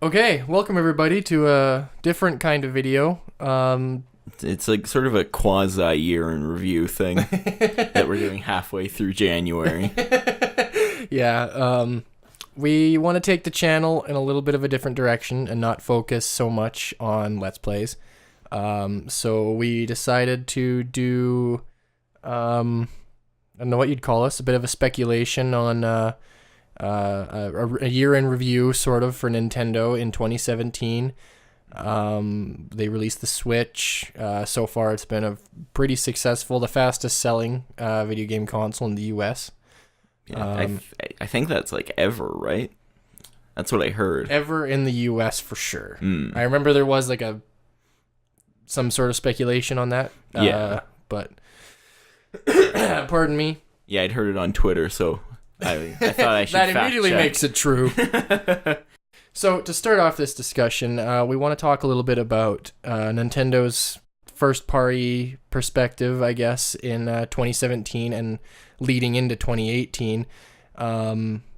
Okay, welcome everybody to a different kind of video. It's like sort of a quasi year in review thing that we're doing halfway through January. Yeah, we want to take the channel in a little bit of a different direction and not focus so much on Let's Plays. So we decided to do, I don't know what you'd call us, a bit of a speculation on a year in review, sort of, for Nintendo in 2017. They released the Switch. So far, it's been a pretty successful, the fastest selling video game console in the US. Yeah, I think that's like ever, right? That's what I heard. Ever in the US for sure. I remember there was like some sort of speculation on that. Yeah. But pardon me. Yeah, I'd heard it on Twitter, so I thought I should that fact immediately check. makes it true. So to start off this discussion, we want to talk a little bit about Nintendo's first-party perspective, I guess, in 2017 and leading into 2018.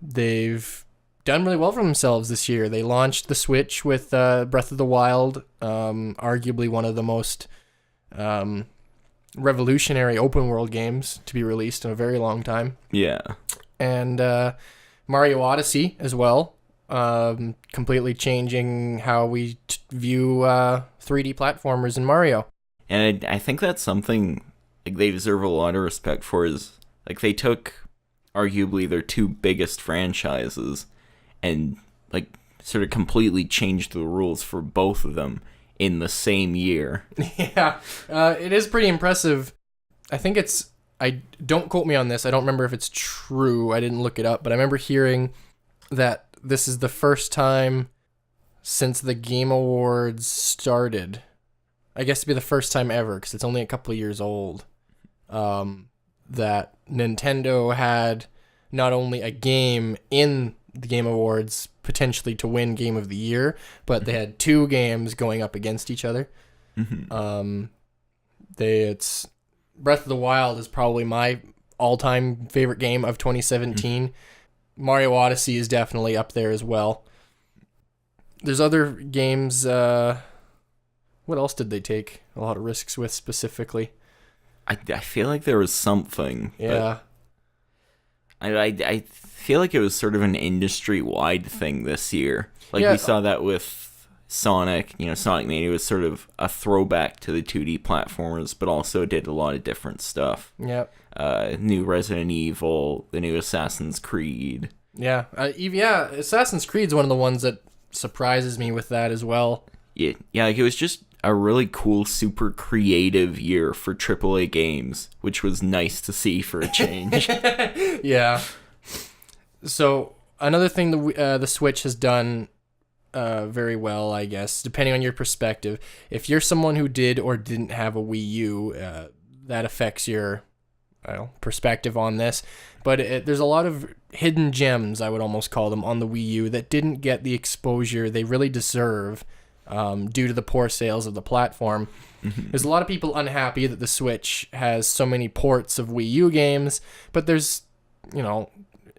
They've done really well for themselves this year. They launched the Switch with Breath of the Wild, arguably one of the most revolutionary open-world games to be released in a very long time. Yeah. And Mario Odyssey as well, completely changing how we view 3D platformers in Mario. And I think that's something like they deserve a lot of respect for, is like they took arguably their two biggest franchises and like sort of completely changed the rules for both of them in the same year. Yeah, it is pretty impressive. I think don't quote me on this. I don't remember if it's true. I didn't look it up, but I remember hearing that this is the first time since the Game Awards started. I guess it'd be the first time ever, because it's only a couple of years old, that Nintendo had not only a game in the Game Awards potentially to win Game of the Year, but they had two games going up against each other. It's Breath of the Wild is probably my all-time favorite game of 2017. Mario Odyssey is definitely up there as well. There's other games. What else did they take a lot of risks with specifically? I feel like there was something. Yeah. I feel like it was sort of an industry-wide thing this year. Like, Yeah. we saw that with Sonic. You know, Sonic Mania was sort of a throwback to the 2D platformers, but also did a lot of different stuff. Yep. New Resident Evil, the new Assassin's Creed. Yeah. Assassin's Creed's one of the ones that surprises me with that as well. Yeah, like it was just a really cool, super creative year for AAA games, which was nice to see for a change. Yeah. So another thing the Switch has done very well, I guess, depending on your perspective. If you're someone who did or didn't have a Wii U, that affects your perspective on this. But there's a lot of hidden gems, I would almost call them, on the Wii U that didn't get the exposure they really deserve due to the poor sales of the platform. There's a lot of people unhappy that the Switch has so many ports of Wii U games, but there's,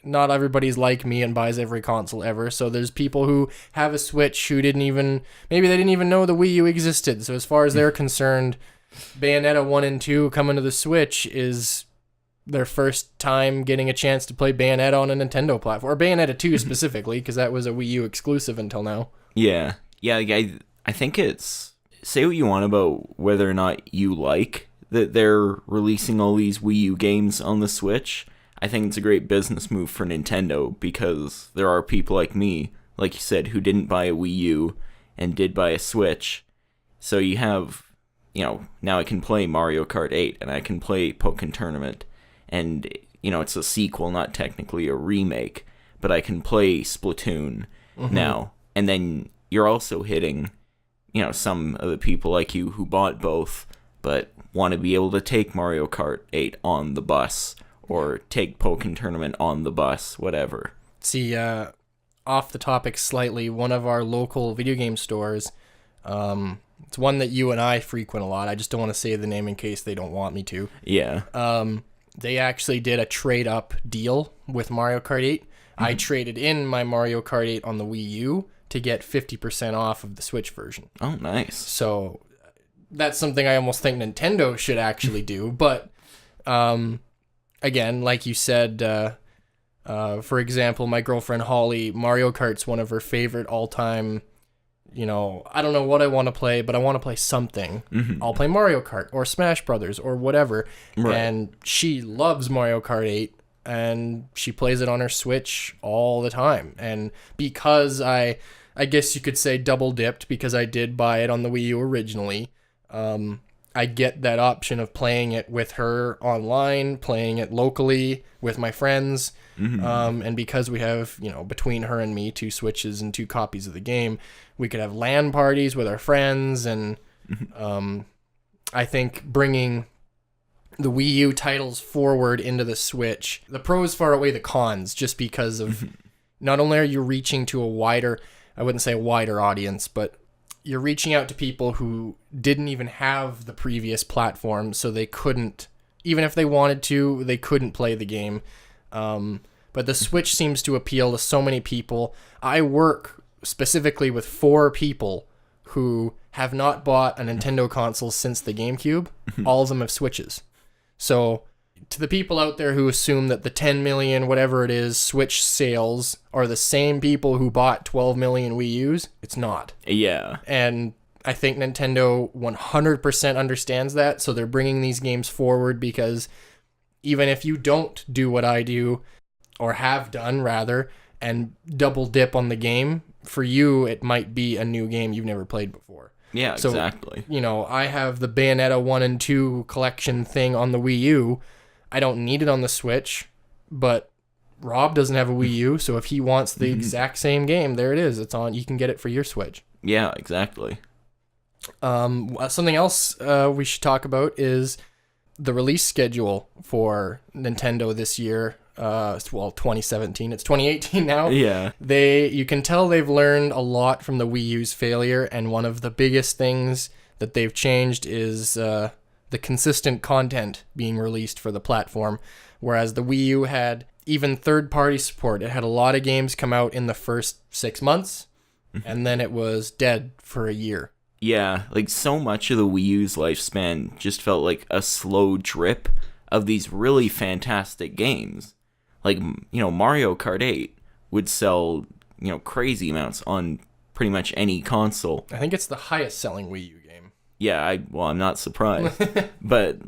not everybody's like me and buys every console ever. So there's people who have a Switch who maybe they didn't even know the Wii U existed. So as far as they're concerned, Bayonetta 1 and 2 coming to the Switch is their first time getting a chance to play Bayonetta on a Nintendo platform, or Bayonetta 2 specifically, because that was a Wii U exclusive until now. Yeah. Yeah, like I think it's, say what you want about whether or not you like that they're releasing all these Wii U games on the Switch. I think it's a great business move for Nintendo, because there are people like me, like you said, who didn't buy a Wii U and did buy a Switch. So you have, now I can play Mario Kart 8 and I can play Pokken Tournament. And, it's a sequel, not technically a remake, but I can play Splatoon now. And then you're also hitting, some of the people like you who bought both, but want to be able to take Mario Kart 8 on the bus, or take Pokken Tournament on the bus, whatever. See, off the topic slightly, one of our local video game stores, it's one that you and I frequent a lot. I just don't want to say the name in case they don't want me to. Yeah. They actually did a trade-up deal with Mario Kart 8. I traded in my Mario Kart 8 on the Wii U to get 50% off of the Switch version. Oh, nice. So that's something I almost think Nintendo should actually do. But again, like you said, for example, my girlfriend Holly, Mario Kart's one of her favorite all-time. I don't know what I want to play, but I want to play something. I'll play Mario Kart or Smash Brothers or whatever. Right. And she loves Mario Kart 8, and she plays it on her Switch all the time. And because I guess you could say double dipped, because I did buy it on the Wii U originally, I get that option of playing it with her online, playing it locally with my friends. And because we have, between her and me, 2 Switches and 2 copies of the game, we could have LAN parties with our friends. And I think bringing the Wii U titles forward into the Switch, the pros far outweigh the cons, just because of not only are you reaching to a wider, I wouldn't say a wider audience, but you're reaching out to people who didn't even have the previous platform, so they couldn't, even if they wanted to, they couldn't play the game. But the Switch seems to appeal to so many people. I work specifically with 4 people who have not bought a Nintendo console since the GameCube. All of them have Switches. So to the people out there who assume that the 10 million, whatever it is, Switch sales are the same people who bought 12 million Wii U's, it's not. Yeah. And I think Nintendo 100% understands that, so they're bringing these games forward, because even if you don't do what I do, or have done rather, and double dip on the game, for you it might be a new game you've never played before. Yeah, so, exactly. I have the Bayonetta 1 and 2 collection thing on the Wii U. I don't need it on the Switch, but Rob doesn't have a Wii U, so if he wants the exact same game, there it is. It's on. You can get it for your Switch. Yeah, exactly. Something else we should talk about is the release schedule for Nintendo this year. 2017. It's 2018 now. Yeah. You can tell they've learned a lot from the Wii U's failure, and one of the biggest things that they've changed is the consistent content being released for the platform. Whereas the Wii U had even third-party support. It had a lot of games come out in the first 6 months, and then it was dead for a year. Yeah, like so much of the Wii U's lifespan just felt like a slow drip of these really fantastic games. Like, Mario Kart 8 would sell, crazy amounts on pretty much any console. I think it's the highest selling Wii U game. Yeah, I'm not surprised. but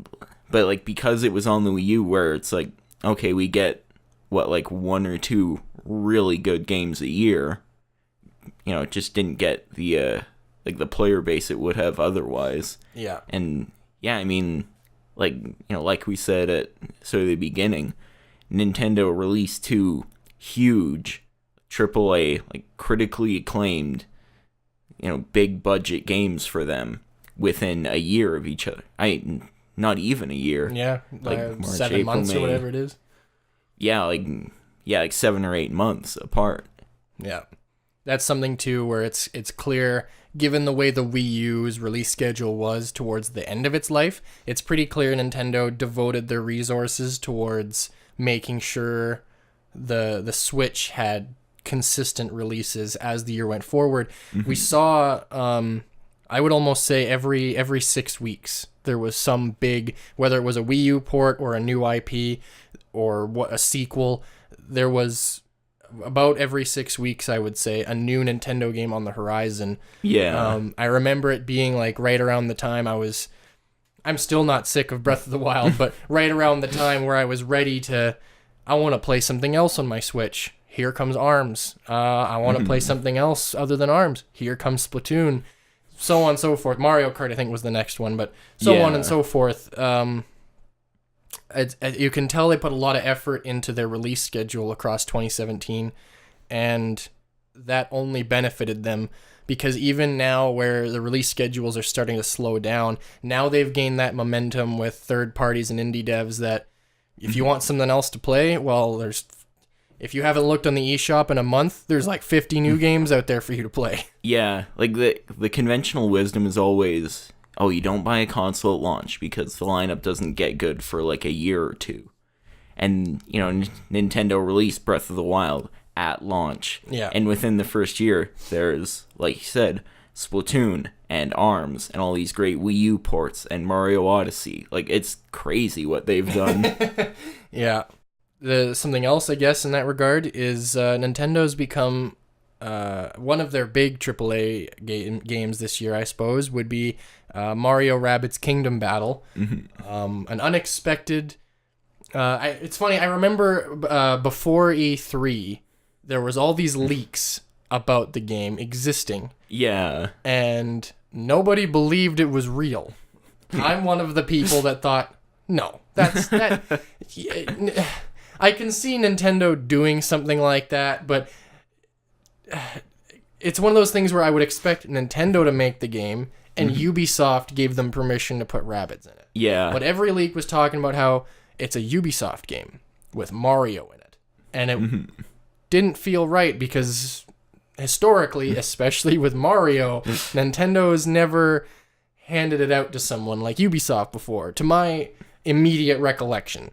like, because it was on the Wii U, where it's like, okay, we get, 1 or 2 really good games a year. It just didn't get the player base it would have otherwise. Yeah. And, yeah, I mean, like we said at the beginning, Nintendo released 2 huge AAA, critically acclaimed, big budget games for them within a year of each other. Not even a year. Yeah, March, 7 April, months May. or whatever it is. Yeah, 7 or 8 months apart. Yeah. That's something too where it's clear, given the way the Wii U's release schedule was towards the end of its life, it's pretty clear Nintendo devoted their resources towards making sure the Switch had consistent releases as the year went forward. We saw, I would almost say every 6 weeks, there was some big, whether it was a Wii U port or a new IP or a sequel, there was about every 6 weeks, I would say, a new Nintendo game on the horizon. Yeah. I remember it being right around the time I'm still not sick of Breath of the Wild, but right around the time where I was ready I want to play something else on my Switch. Here comes ARMS. I want to play something else other than ARMS. Here comes Splatoon. So on and so forth. Mario Kart, I think, was the next one, but so on and so forth. You can tell they put a lot of effort into their release schedule across 2017, and that only benefited them, because even now where the release schedules are starting to slow down, now they've gained that momentum with third parties and indie devs that if you want something else to play, well, if you haven't looked on the eShop in a month, there's 50 new games out there for you to play. Yeah, the conventional wisdom is always, you don't buy a console at launch because the lineup doesn't get good for a year or two. And, Nintendo released Breath of the Wild at launch. Yeah. And within the first year, there's, like you said, Splatoon and ARMS and all these great Wii U ports and Mario Odyssey. Like, it's crazy what they've done. Yeah. Something else, I guess, in that regard is Nintendo's become one of their big AAA games this year, I suppose, would be Mario Rabbids Kingdom Battle. An unexpected... it's funny, I remember before E3, there was all these leaks about the game existing. Yeah. And nobody believed it was real. I'm one of the people that thought, no, that... I can see Nintendo doing something like that, but it's one of those things where I would expect Nintendo to make the game, and Ubisoft gave them permission to put Rabbids in it. Yeah. But every leak was talking about how it's a Ubisoft game with Mario in it. And it didn't feel right because historically, especially with Mario, Nintendo has never handed it out to someone like Ubisoft before, to my immediate recollection.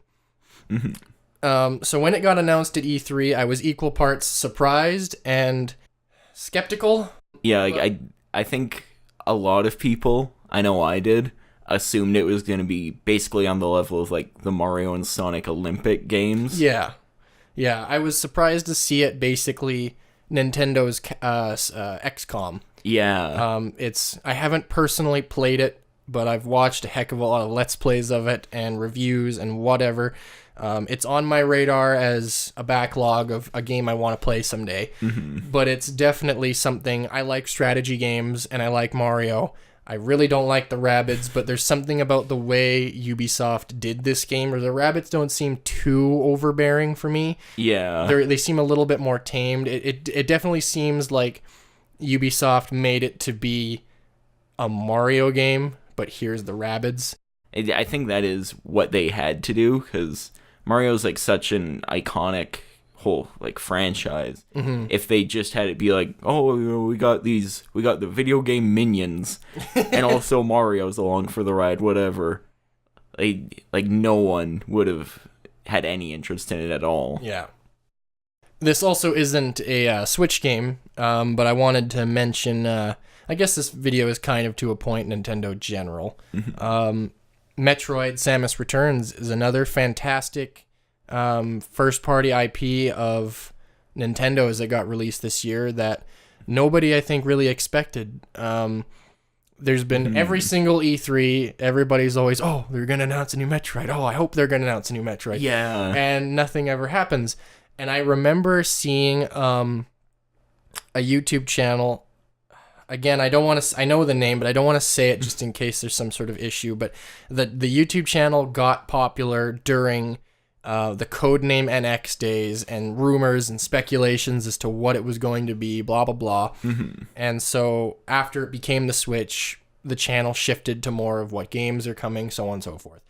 So when it got announced at E3, I was equal parts surprised and skeptical. Yeah, like, I think a lot of people, I know I did, assumed it was going to be basically on the level of, like, the Mario and Sonic Olympic games. Yeah. Yeah, I was surprised to see it basically Nintendo's XCOM. Yeah. I haven't personally played it, but I've watched a heck of a lot of Let's Plays of it and reviews and whatever. It's on my radar as a backlog of a game I want to play someday. But it's definitely something... I like strategy games, and I like Mario. I really don't like the Rabbids, but there's something about the way Ubisoft did this game, where the Rabbids don't seem too overbearing for me. Yeah. They seem a little bit more tamed. It definitely seems like Ubisoft made it to be a Mario game, but here's the Rabbids. I think that is what they had to do, because Mario's, like, such an iconic whole, like, franchise. If they just had it be like, oh, we got the video game minions, and also Mario's along for the ride, whatever, like no one would have had any interest in it at all. Yeah. This also isn't a Switch game, but I wanted to mention, I guess this video is kind of to a point Nintendo general. Metroid Samus Returns is another fantastic first-party IP of Nintendo's that got released this year that nobody, I think, really expected. There's been every single E3, everybody's always, oh, they're going to announce a new Metroid. Oh, I hope they're going to announce a new Metroid. Yeah. And nothing ever happens. And I remember seeing a YouTube channel. Again, I don't want to... I know the name, but I don't want to say it just in case there's some sort of issue. But the YouTube channel got popular during the Codename NX days and rumors and speculations as to what it was going to be, blah, blah, blah. And so after it became the Switch, the channel shifted to more of what games are coming, so on and so forth.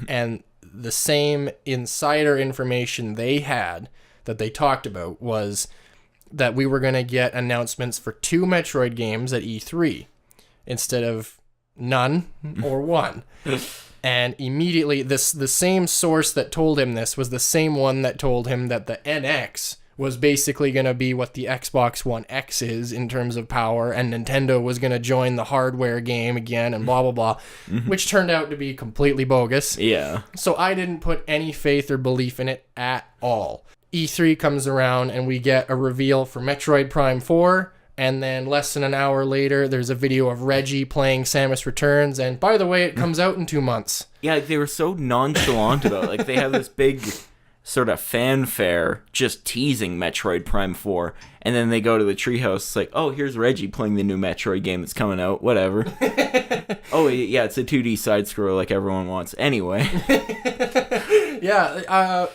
And the same insider information they had that they talked about was that we were going to get announcements for 2 Metroid games at E3 instead of none or one. And immediately, the same source that told him this was the same one that told him that the NX was basically going to be what the Xbox One X is in terms of power, and Nintendo was going to join the hardware game again, and blah, blah, blah, which turned out to be completely bogus. Yeah. So I didn't put any faith or belief in it at all. E3 comes around, and we get a reveal for Metroid Prime 4, and then less than an hour later, there's a video of Reggie playing Samus Returns, and by the way, it comes out in 2 months. Yeah, like, they were so nonchalant about it. Like, they have this big sort of fanfare just teasing Metroid Prime 4, and then they go to the treehouse, it's like, oh, here's Reggie playing the new Metroid game that's coming out, whatever. Oh, yeah, it's a 2D side-scroller like everyone wants. Anyway. Yeah,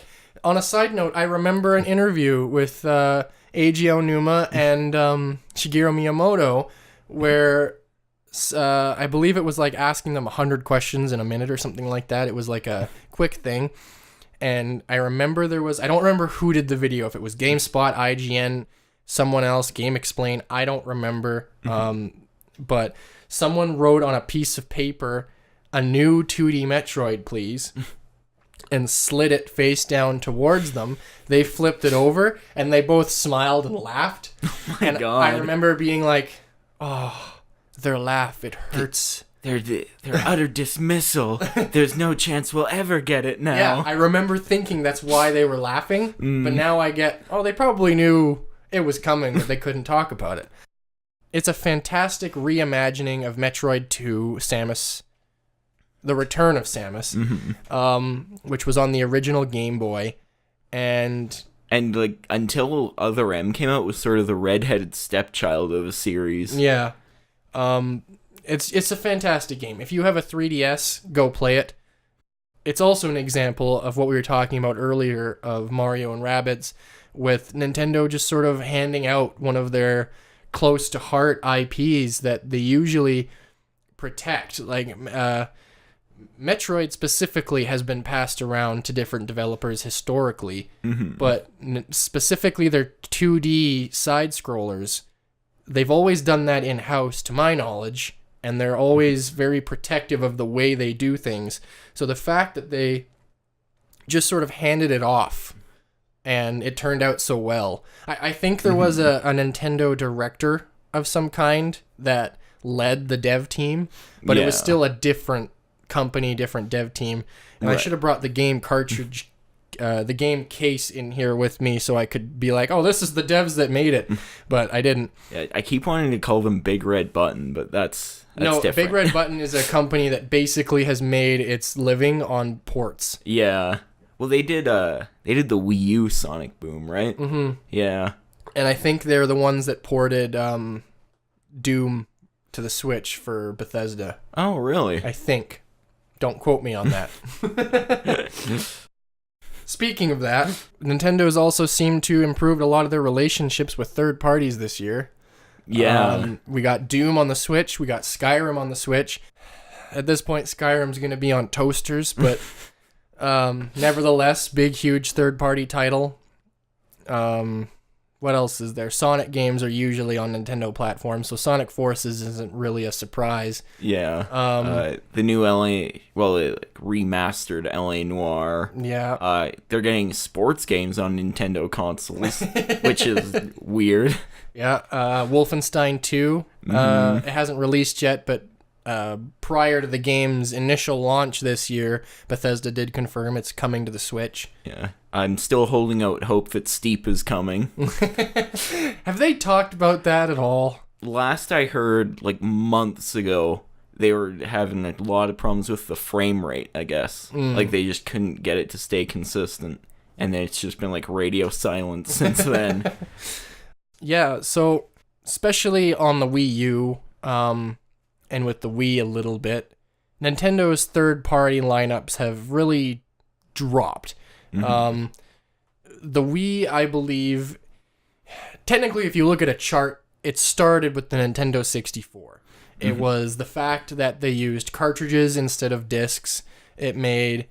on a side note, I remember an interview with Eiji Onuma and Shigeru Miyamoto where I believe it was like asking them 100 questions in a minute or something like that. It was like a quick thing. And I remember I don't remember who did the video, if it was GameSpot, IGN, someone else, Game Explain, I don't remember. But someone wrote on a piece of paper, a new 2D Metroid, please. and slid it face down towards them. They flipped it over, and they both smiled and laughed. Oh my and God. I remember being like, oh, their laugh, it hurts. They're utter dismissal. There's no chance we'll ever get it now. Yeah, I remember thinking that's why they were laughing, but now I get, they probably knew it was coming, but they couldn't talk about it. It's a fantastic reimagining of Metroid 2, Samus, The Return of Samus, which was on the original Game Boy, and like until Other M came out, was sort of the redheaded stepchild of the series. Yeah, it's a fantastic game. If you have a 3DS, go play it. It's also an example of what we were talking about earlier of Mario and Rabbids, with Nintendo just sort of handing out one of their close to heart IPs that they usually protect. Like Metroid specifically has been passed around to different developers historically, but specifically their 2D side scrollers, they've always done that in-house to my knowledge, and they're always very protective of the way they do things. So the fact that they just sort of handed it off and it turned out so well. I think there was a Nintendo director of some kind that led the dev team, but it was still a different company, different dev team. And I should have brought the game cartridge, the game case in here with me so I could be like, oh, this is the devs that made it. But I didn't. Yeah, I keep wanting to call them Big Red Button, but that's no, different. Big Red Button is a company that basically has made its living on ports. Yeah. Well, they did the Wii U Sonic Boom, right? Mm-hmm. Yeah. And I think they're the ones that ported Doom to the Switch for Bethesda. Oh, really? I think. Don't quote me on that. Speaking of that, Nintendo's also seemed to improve a lot of their relationships with third parties this year. Yeah. We got Doom on the Switch. We got Skyrim on the Switch. At this point, Skyrim's going to be on toasters, but nevertheless, big, huge third-party title. What else is there? Sonic games are usually on Nintendo platforms, so Sonic Forces isn't really a surprise. Yeah. The new remastered LA Noire. Yeah. They're getting sports games on Nintendo consoles, which is weird. Yeah. Wolfenstein 2. It hasn't released yet, but prior to the game's initial launch this year, Bethesda did confirm it's coming to the Switch. Yeah. I'm still holding out hope that Steep is coming. Have they talked about that at all? Last I heard, like months ago, they were having a lot of problems with the frame rate, I guess. Like they just couldn't get it to stay consistent. And then it's just been like radio silence since then. Yeah, so especially on the Wii U, and with the Wii a little bit, Nintendo's third-party lineups have really dropped. The Wii, I believe, technically if you look at a chart, it started with the Nintendo 64. It was the fact that they used cartridges instead of discs. It made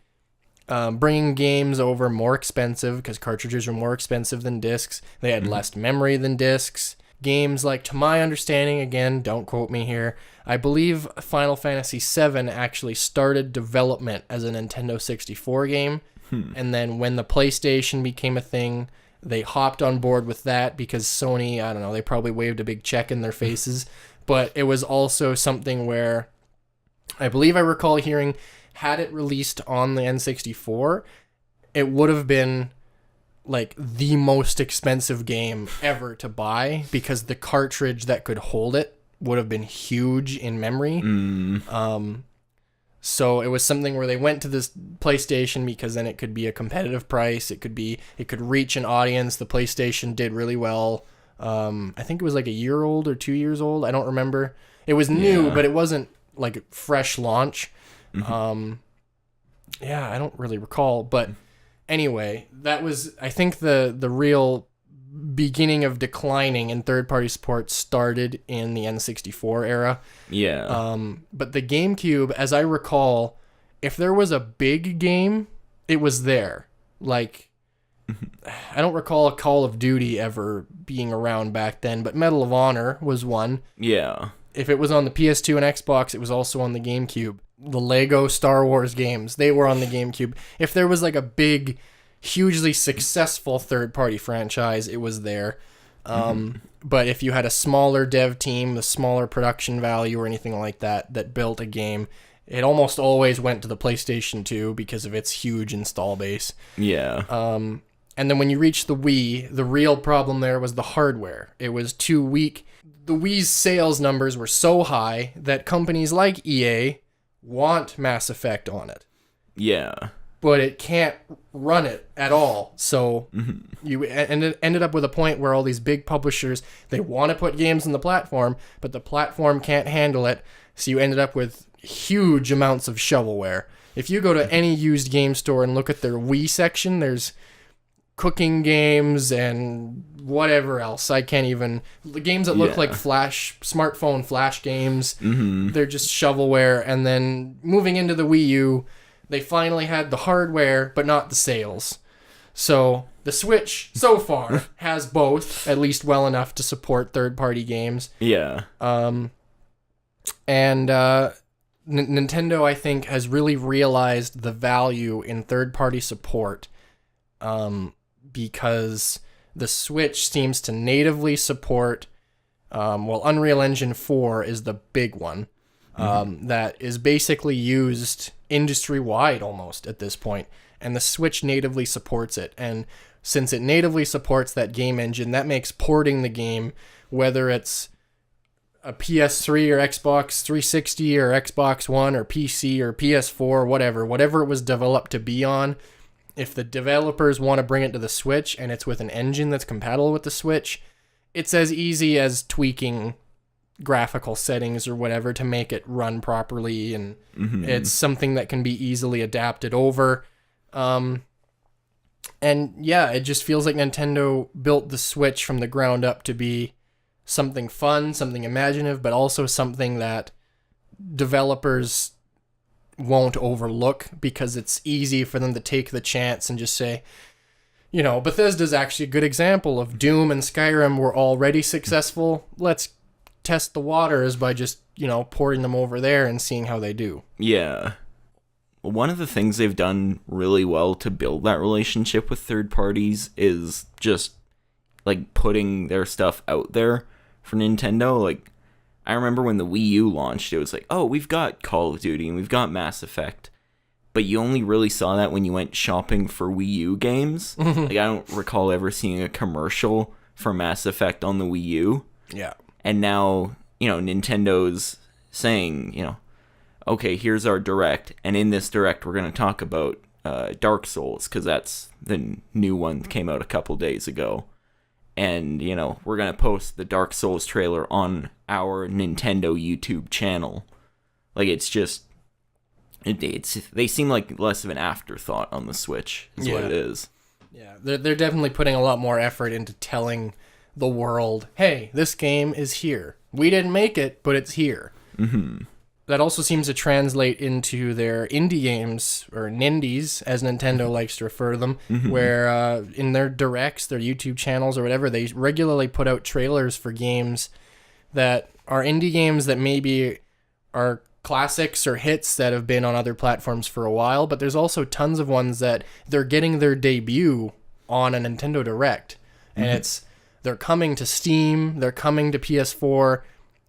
bringing games over more expensive because cartridges are more expensive than discs. They had less memory than discs. Games like, to my understanding, again, don't quote me here, I believe Final Fantasy VII actually started development as a Nintendo 64 game. And then when the PlayStation became a thing, they hopped on board with that because Sony, I don't know, they probably waved a big check in their faces. But it was also something where I believe I recall hearing, had it released on the N64, it would have been like the most expensive game ever to buy because the cartridge that could hold it would have been huge in memory. So it was something where they went to this PlayStation because then it could be a competitive price. It could reach an audience. The PlayStation did really well. I think it was like a year old or 2 years old. I don't remember. It was new, but it wasn't like a fresh launch. Yeah, I don't really recall. But anyway, that was, I think the real beginning of declining in third-party support started in the N64 era. Yeah. But the GameCube, as I recall, if there was a big game, it was there. Like, I don't recall a Call of Duty ever being around back then, but Medal of Honor was one. Yeah. If it was on the PS2 and Xbox, it was also on the GameCube. the Lego Star Wars games, they were on the GameCube. If there was like a big, hugely successful third-party franchise, it was there. But if you had a smaller dev team, a smaller production value or anything like that built a game, it almost always went to the PlayStation 2 because of its huge install base. Yeah. And then when you reach the Wii, the real problem there was the hardware. It was too weak. The Wii's sales numbers were so high that companies like EA want Mass Effect on it. Yeah. But it can't run it at all. So and it ended up with a point where all these big publishers, they want to put games on the platform, but the platform can't handle it. So you ended up with huge amounts of shovelware. If you go to any used game store and look at their Wii section, there's cooking games and whatever else. I can't even... The games that look like smartphone flash games, they're just shovelware. And then moving into the Wii U, they finally had the hardware, but not the sales. So the Switch, so far, has both, at least well enough to support third-party games. Yeah. Nintendo, I think, has really realized the value in third-party support because the Switch seems to natively support, Unreal Engine 4 is the big one, that is basically used industry-wide almost at this point, and the Switch natively supports it. And since it natively supports that game engine, that makes porting the game, whether it's a PS3 or Xbox 360 or Xbox One or PC or PS4, whatever it was developed to be on, if the developers want to bring it to the Switch and it's with an engine that's compatible with the Switch, it's as easy as tweaking graphical settings or whatever to make it run properly, and it's something that can be easily adapted over. And yeah, it just feels like Nintendo built the Switch from the ground up to be something fun, something imaginative, but also something that developers won't overlook because it's easy for them to take the chance and just say, Bethesda's actually a good example of Doom and Skyrim were already successful. Let's test the waters by just, porting them over there and seeing how they do. Yeah. Well, one of the things they've done really well to build that relationship with third parties is just like putting their stuff out there for Nintendo. Like, I remember when the Wii U launched, it was like, oh, we've got Call of Duty and we've got Mass Effect. But you only really saw that when you went shopping for Wii U games. Like, I don't recall ever seeing a commercial for Mass Effect on the Wii U. Yeah. And now, Nintendo's saying, okay, here's our Direct. And in this Direct, we're going to talk about Dark Souls, because that's the new one that came out a couple days ago. And, we're going to post the Dark Souls trailer on our Nintendo YouTube channel. Like, it's just... they seem like less of an afterthought on the Switch, is what it is. Yeah, they're definitely putting a lot more effort into telling the world, hey, this game is here. We didn't make it, but it's here. That also seems to translate into their indie games, or Nindies, as Nintendo likes to refer to them, where in their directs, their YouTube channels or whatever, they regularly put out trailers for games that are indie games that maybe are classics or hits that have been on other platforms for a while, but there's also tons of ones that they're getting their debut on a Nintendo Direct. And they're coming to Steam, they're coming to PS4,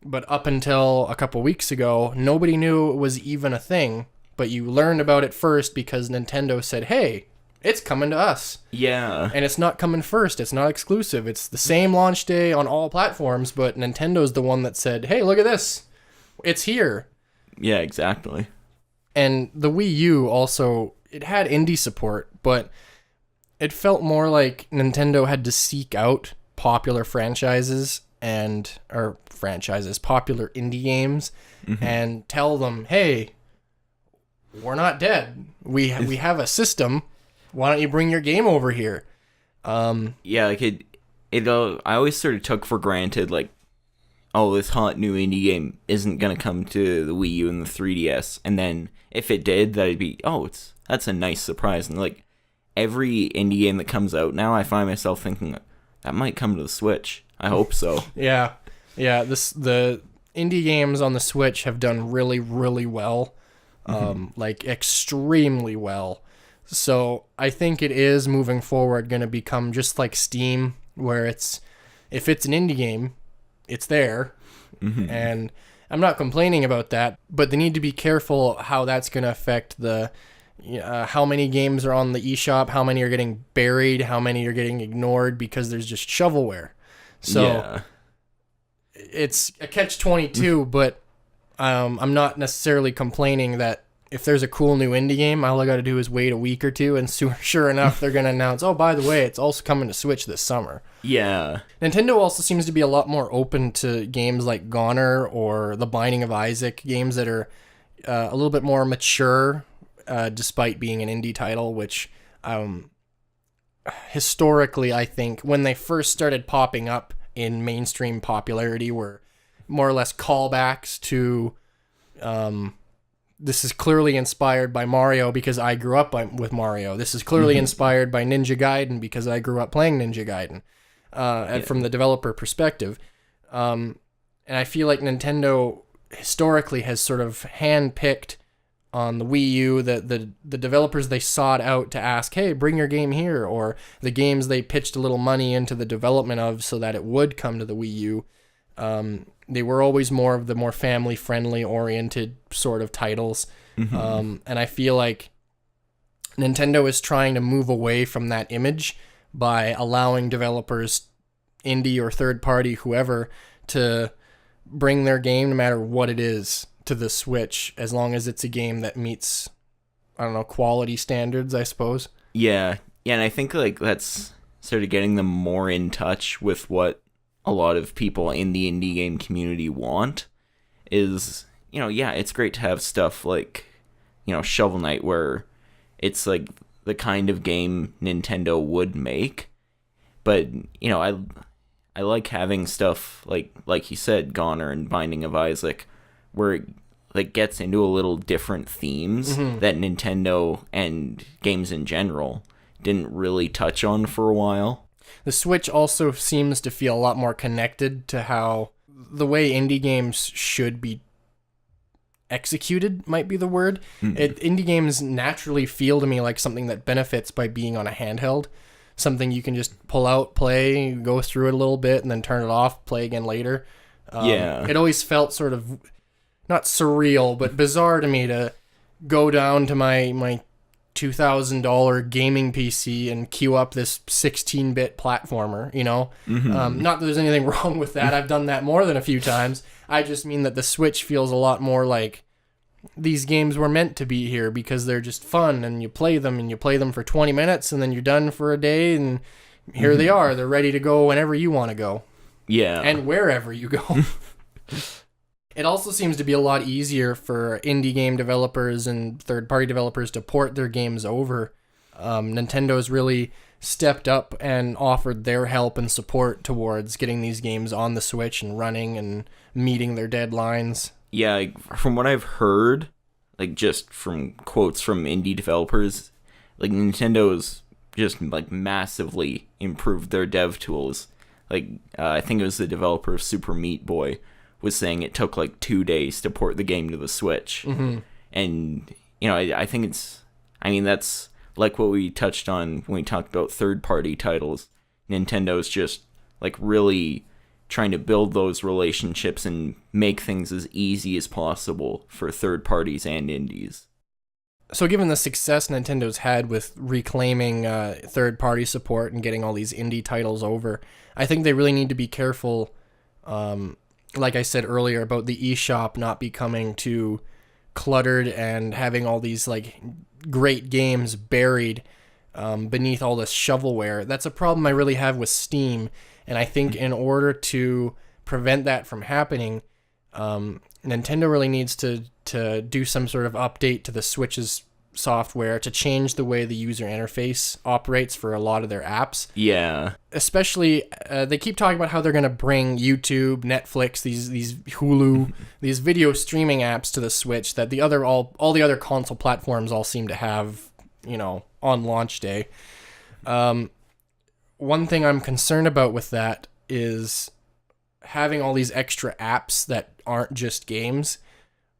but up until a couple weeks ago, nobody knew it was even a thing, but you learned about it first because Nintendo said, hey, it's coming to us. Yeah. And it's not coming first, it's not exclusive, it's the same launch day on all platforms, but Nintendo's the one that said, hey, look at this, it's here. Yeah, exactly. And the Wii U also, it had indie support, but it felt more like Nintendo had to seek out popular franchises popular indie games, and tell them, hey, we're not dead. We have a system. Why don't you bring your game over here? Yeah, like it I always sort of took for granted, like, oh, this hot new indie game isn't gonna come to the Wii U and the 3DS, and then if it did, that'd be, that's a nice surprise. And like every indie game that comes out now, I find myself thinking that might come to the Switch. I hope so. Yeah. The indie games on the Switch have done really, really well. like extremely well. So I think it is moving forward going to become just like Steam, where if it's an indie game, it's there. And I'm not complaining about that, but they need to be careful how that's going to affect the how many games are on the eShop, how many are getting buried, how many are getting ignored because there's just shovelware. So it's a catch-22, but I'm not necessarily complaining that if there's a cool new indie game, all I got to do is wait a week or two, and sure enough, they're going to announce, oh, by the way, it's also coming to Switch this summer. Yeah. Nintendo also seems to be a lot more open to games like Goner or The Binding of Isaac, games that are a little bit more mature, despite being an indie title, which historically, I think, when they first started popping up in mainstream popularity, were more or less callbacks to... this is clearly inspired by Mario because I grew up with Mario. This is clearly inspired by Ninja Gaiden because I grew up playing Ninja Gaiden. From the developer perspective. And I feel like Nintendo historically has sort of handpicked on the Wii U the developers they sought out to ask, hey, bring your game here, or the games they pitched a little money into the development of so that it would come to the Wii U. They were always more of the more family-friendly oriented sort of titles. And I feel like Nintendo is trying to move away from that image by allowing developers, indie or third party, whoever, to bring their game, no matter what it is, to the Switch, as long as it's a game that meets, I don't know, quality standards, I suppose. Yeah, and I think like that's sort of getting them more in touch with what a lot of people in the indie game community want. Is, it's great to have stuff like, Shovel Knight, where it's like the kind of game Nintendo would make, but I like having stuff like you said, Goner and Binding of Isaac, where it like gets into a little different themes that Nintendo and games in general didn't really touch on for a while. The Switch also seems to feel a lot more connected to how the way indie games should be executed, might be the word. Indie games naturally feel to me like something that benefits by being on a handheld, something you can just pull out, play, go through it a little bit, and then turn it off, play again later. It always felt sort of, not surreal, but bizarre to me to go down to my $2,000 gaming PC and queue up this 16-bit platformer, Not that there's anything wrong with that. I've done that more than a few times. I just mean that the Switch feels a lot more like these games were meant to be here because they're just fun, and you play them for 20 minutes and then you're done for a day, and here they are. They're ready to go whenever you want to go. Yeah. And wherever you go. It also seems to be a lot easier for indie game developers and third-party developers to port their games over. Nintendo's really stepped up and offered their help and support towards getting these games on the Switch and running and meeting their deadlines. Yeah, from what I've heard, like just from quotes from indie developers, like Nintendo's just like massively improved their dev tools. Like I think it was the developer of Super Meat Boy was saying it took like 2 days to port the game to the Switch. And I think that's like what we touched on when we talked about third-party titles. Nintendo's just like really trying to build those relationships and make things as easy as possible for third parties and indies. So given the success Nintendo's had with reclaiming third-party support and getting all these indie titles over, I think they really need to be careful, like I said earlier, about the eShop not becoming too cluttered and having all these like great games buried beneath all this shovelware. That's a problem I really have with Steam, and I think in order to prevent that from happening, Nintendo really needs to do some sort of update to the Switch's software to change the way the user interface operates for a lot of their apps. Yeah. Especially, they keep talking about how they're going to bring YouTube, Netflix, these Hulu, these video streaming apps to the Switch that all the other console platforms all seem to have, on launch day. One thing I'm concerned about with that is having all these extra apps that aren't just games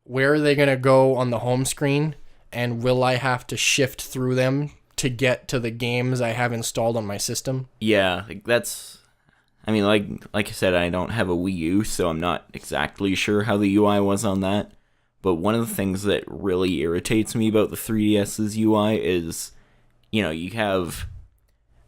where are they going to go on the home screen, and will I have to shift through them to get to the games I have installed on my system? Yeah, like that's. I mean, like I said, I don't have a Wii U, so I'm not exactly sure how the UI was on that. But one of the things that really irritates me about the 3DS's UI is, you have,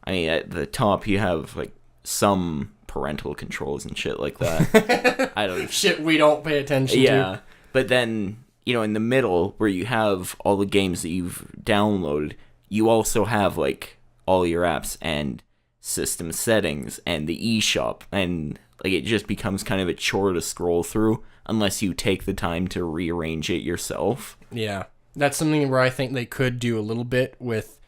I mean, at the top you have like some parental controls and shit like that. I don't Shit we don't pay attention to. Yeah, but then, in the middle where you have all the games that you've downloaded, you also have like all your apps and system settings and the eShop, and like it just becomes kind of a chore to scroll through unless you take the time to rearrange it yourself. Yeah, that's something where I think they could do a little bit with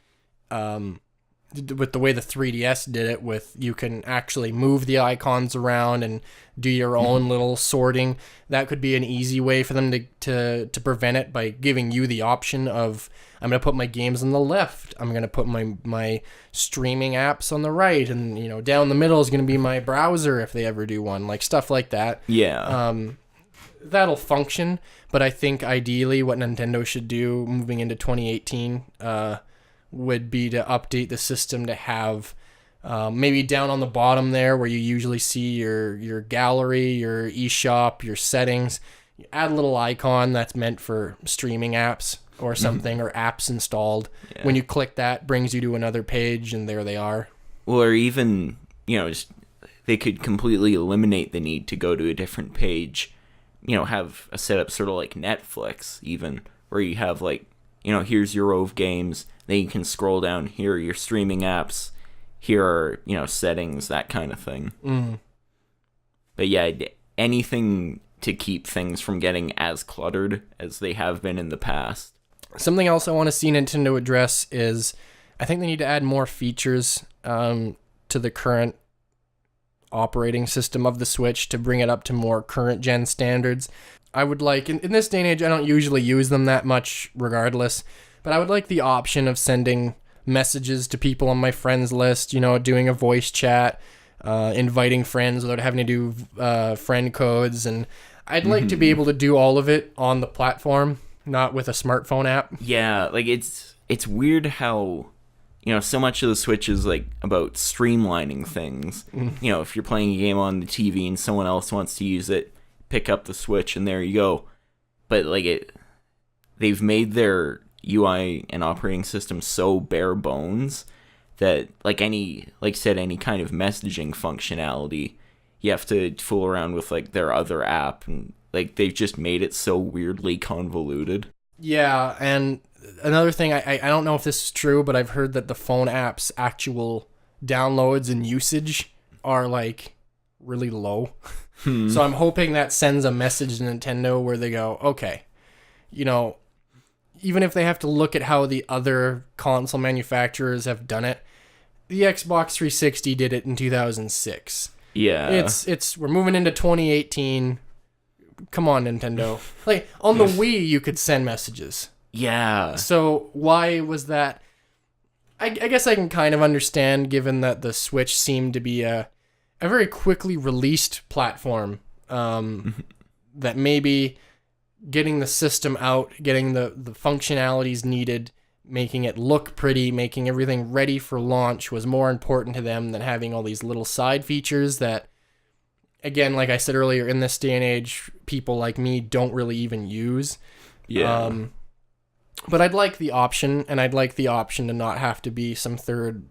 the way the 3DS did it, with you can actually move the icons around and do your own little sorting. That could be an easy way for them to prevent it, by giving you the option of, I'm going to put my games on the left, I'm going to put my streaming apps on the right, and down the middle is going to be my browser if they ever do one, like stuff like that. Yeah. That'll function, but I think ideally what Nintendo should do moving into 2018 would be to update the system to have maybe down on the bottom there where you usually see your gallery, your eShop, your settings, you add a little icon that's meant for streaming apps or something, or apps installed. Yeah. When you click that, brings you to another page, and there they are. Well, or even, just, they could completely eliminate the need to go to a different page, have a setup sort of like Netflix even, where you have like, here's your row of games, then you can scroll down, here are your streaming apps, here are, settings, that kind of thing. Mm. But yeah, anything to keep things from getting as cluttered as they have been in the past. Something else I want to see Nintendo address is, I think they need to add more features to the current operating system of the Switch to bring it up to more current gen standards. I would like, in this day and age, I don't usually use them that much regardless, but I would like the option of sending messages to people on my friends list, doing a voice chat, inviting friends without having to do friend codes, and I'd like to be able to do all of it on the platform, not with a smartphone app. Yeah, like it's weird how, so much of the Switch is like about streamlining things. If you're playing a game on the TV and someone else wants to use it, pick up the Switch and there you go. But like they've made their UI and operating system so bare bones that like any kind of messaging functionality, you have to fool around with like their other app, and like they've just made it so weirdly convoluted. Yeah, and another thing, I don't know if this is true, but I've heard that the phone app's actual downloads and usage are like really low. So I'm hoping that sends a message to Nintendo where they go, okay, even if they have to look at how the other console manufacturers have done it, the Xbox 360 did it in 2006. Yeah. It's we're moving into 2018. Come on, Nintendo. Like, on the Wii, you could send messages. Yeah. So why was that? I guess I can kind of understand, given that the Switch seemed to be a very quickly released platform, that maybe getting the system out, getting the functionalities needed, making it look pretty, making everything ready for launch was more important to them than having all these little side features that, again, like I said earlier, in this day and age, people like me don't really even use. Yeah. But I'd like the option, and I'd like the option to not have to be some third,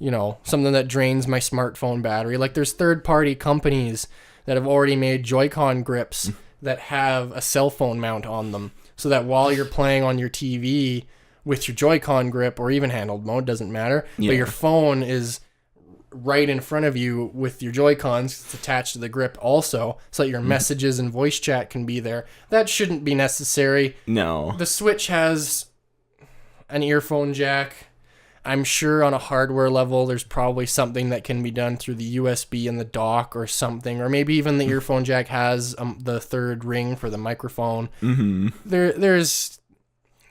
something that drains my smartphone battery. Like, there's third-party companies that have already made Joy-Con grips that have a cell phone mount on them, so that while you're playing on your TV with your Joy-Con grip, or even handheld mode, doesn't matter, but your phone is right in front of you with your Joy-Cons. It's attached to the grip also, so that your messages and voice chat can be there. That shouldn't be necessary. No. The Switch has an earphone jack. I'm sure on a hardware level, there's probably something that can be done through the USB in the dock or something, or maybe even the earphone jack has the third ring for the microphone. There's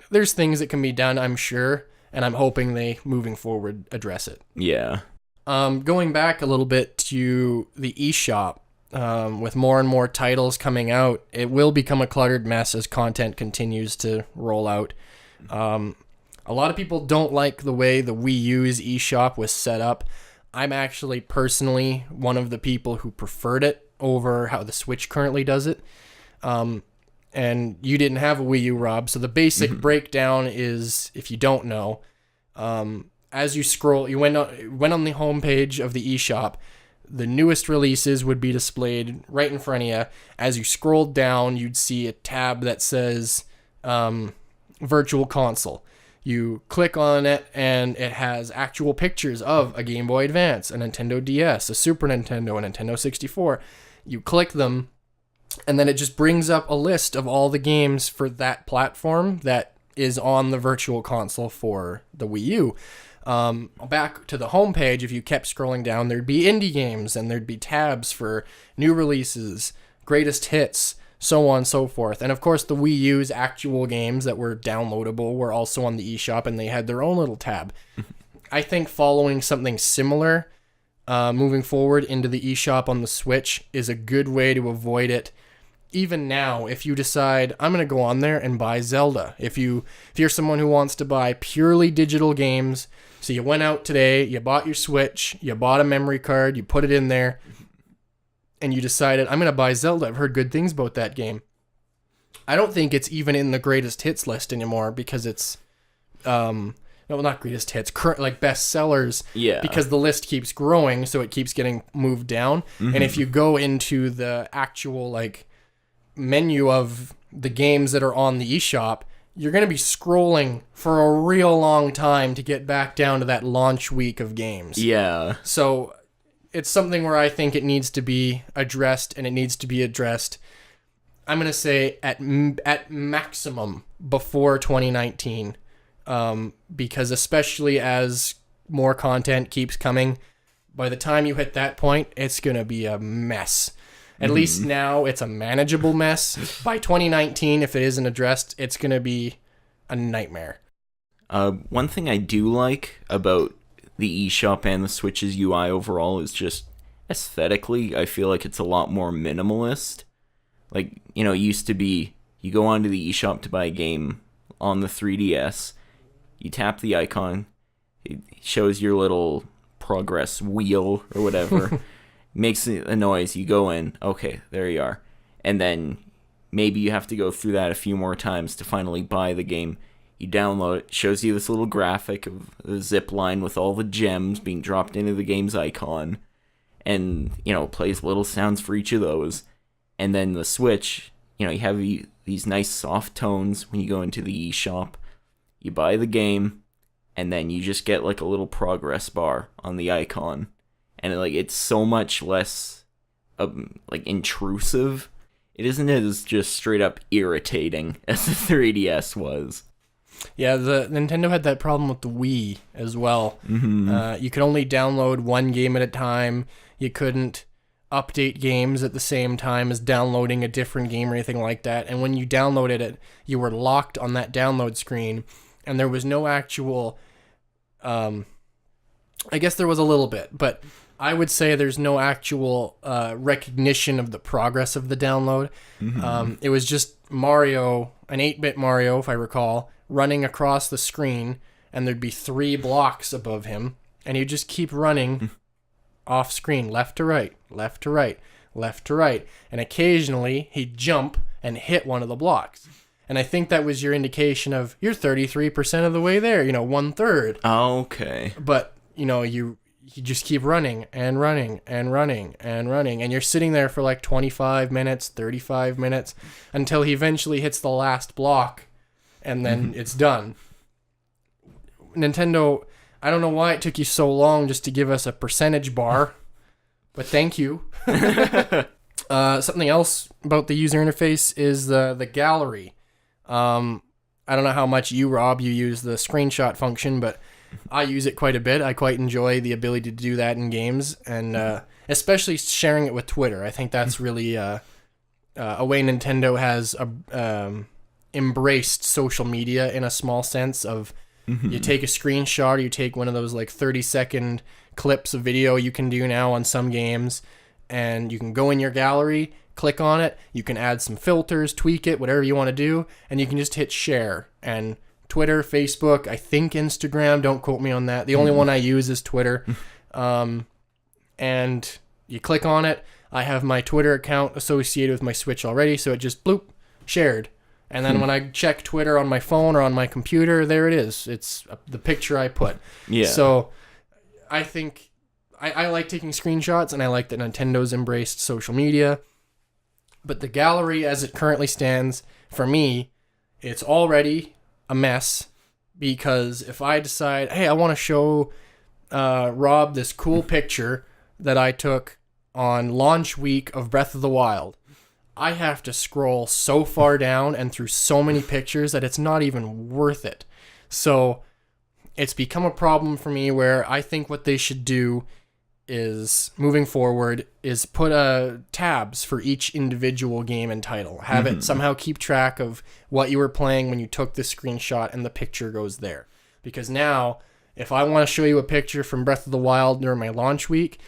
things that can be done, I'm sure, and I'm hoping they, moving forward, address it. Yeah. Going back a little bit to the eShop, with more and more titles coming out, it will become a cluttered mess as content continues to roll out. A lot of people don't like the way the Wii U's eShop was set up. I'm actually personally one of the people who preferred it over how the Switch currently does it. And you didn't have a Wii U, Rob, so the basic breakdown is, if you don't know, as you scroll, you went on the homepage of the eShop, the newest releases would be displayed right in front of you. As you scrolled down, you'd see a tab that says Virtual Console. You click on it, and it has actual pictures of a Game Boy Advance, a Nintendo DS, a Super Nintendo, a Nintendo 64. You click them, and then it just brings up a list of all the games for that platform that is on the Virtual Console for the Wii U. Back to the homepage, if you kept scrolling down, there'd be indie games, and there'd be tabs for new releases, greatest hits, so on and so forth. And of course, the Wii U's actual games that were downloadable were also on the eShop, and they had their own little tab. I think following something similar, moving forward into the eShop on the Switch, is a good way to avoid it. Even now, if you decide, I'm going to go on there and buy Zelda. If you're someone who wants to buy purely digital games, so you went out today, you bought your Switch, you bought a memory card, you put it in there, and you decided, I'm going to buy Zelda. I've heard good things about that game. I don't think it's even in the greatest hits list anymore, because it's, no, not greatest hits, like best sellers, because the list keeps growing, so it keeps getting moved down. And if you go into the actual, like, menu of the games that are on the eShop, you're going to be scrolling for a real long time to get back down to that launch week of games. Yeah. So it's something where I think it needs to be addressed, and it needs to be addressed, I'm going to say, at maximum before 2019, because especially as more content keeps coming, by the time you hit that point, it's going to be a mess. At least now it's a manageable mess. By 2019, if it isn't addressed, it's going to be a nightmare. One thing I do like about the eShop and the Switch's UI overall is just aesthetically, I feel like it's a lot more minimalist. Like, you know, it used to be, you go onto the eShop to buy a game on the 3DS, you tap the icon, it shows your little progress wheel or whatever, makes a noise, you go in, okay, there you are. And then maybe you have to go through that a few more times to finally buy the game. You download it, shows you this little graphic of the zip line with all the gems being dropped into the game's icon, and, you know, plays little sounds for each of those. And then the Switch, you know, you have these nice soft tones when you go into the eShop. You buy the game, and then you just get like a little progress bar on the icon. And it's so much less like intrusive. It isn't as just straight up irritating as the 3DS was. Yeah, the Nintendo had that problem with the Wii as well. You could only download one game at a time. You couldn't update games at the same time as downloading a different game or anything like that. And when you downloaded it, you were locked on that download screen, and there was no actual... I guess there was a little bit, but I would say there's no actual recognition of the progress of the download. It was just Mario, an 8-bit Mario, if I recall, running across the screen, and there'd be 3 blocks above him, and he'd just keep running off screen, left to right, left to right, left to right, and occasionally he'd jump and hit one of the blocks. And I think that was your indication of, you're 33% of the way there, 1/3. Okay. But, you just keep running and running and running and running, and you're sitting there for like 25 minutes, 35 minutes, until he eventually hits the last block, and then it's done. Nintendo, I don't know why it took you so long just to give us a percentage bar, but thank you. Something else about the user interface is the gallery. I don't know how much you, Rob, you use the screenshot function, but I use it quite a bit. I quite enjoy the ability to do that in games, and especially sharing it with Twitter. I think that's really a way Nintendo has embraced social media in a small sense of you take a screenshot, or you take one of those like 30-second clips of video you can do now on some games, and you can go in your gallery, click on it, you can add some filters, tweak it, whatever you want to do, and you can just hit share. And Twitter, Facebook, I think Instagram, don't quote me on that. The only one I use is Twitter. And you click on it. I have my Twitter account associated with my Switch already, so it just bloop, shared. And then when I check Twitter on my phone or on my computer, there it is. It's the picture I put. Yeah. So I think I like taking screenshots, and I like that Nintendo's embraced social media. But the gallery as it currently stands, for me, it's already a mess, because if I decide, hey, I want to show Rob this cool picture that I took on launch week of Breath of the Wild, I have to scroll so far down and through so many pictures that it's not even worth it. So it's become a problem for me, where I think what they should do is, moving forward, is put tabs for each individual game and title. Have it somehow keep track of what you were playing when you took the screenshot, and the picture goes there. Because now, if I want to show you a picture from Breath of the Wild during my launch week,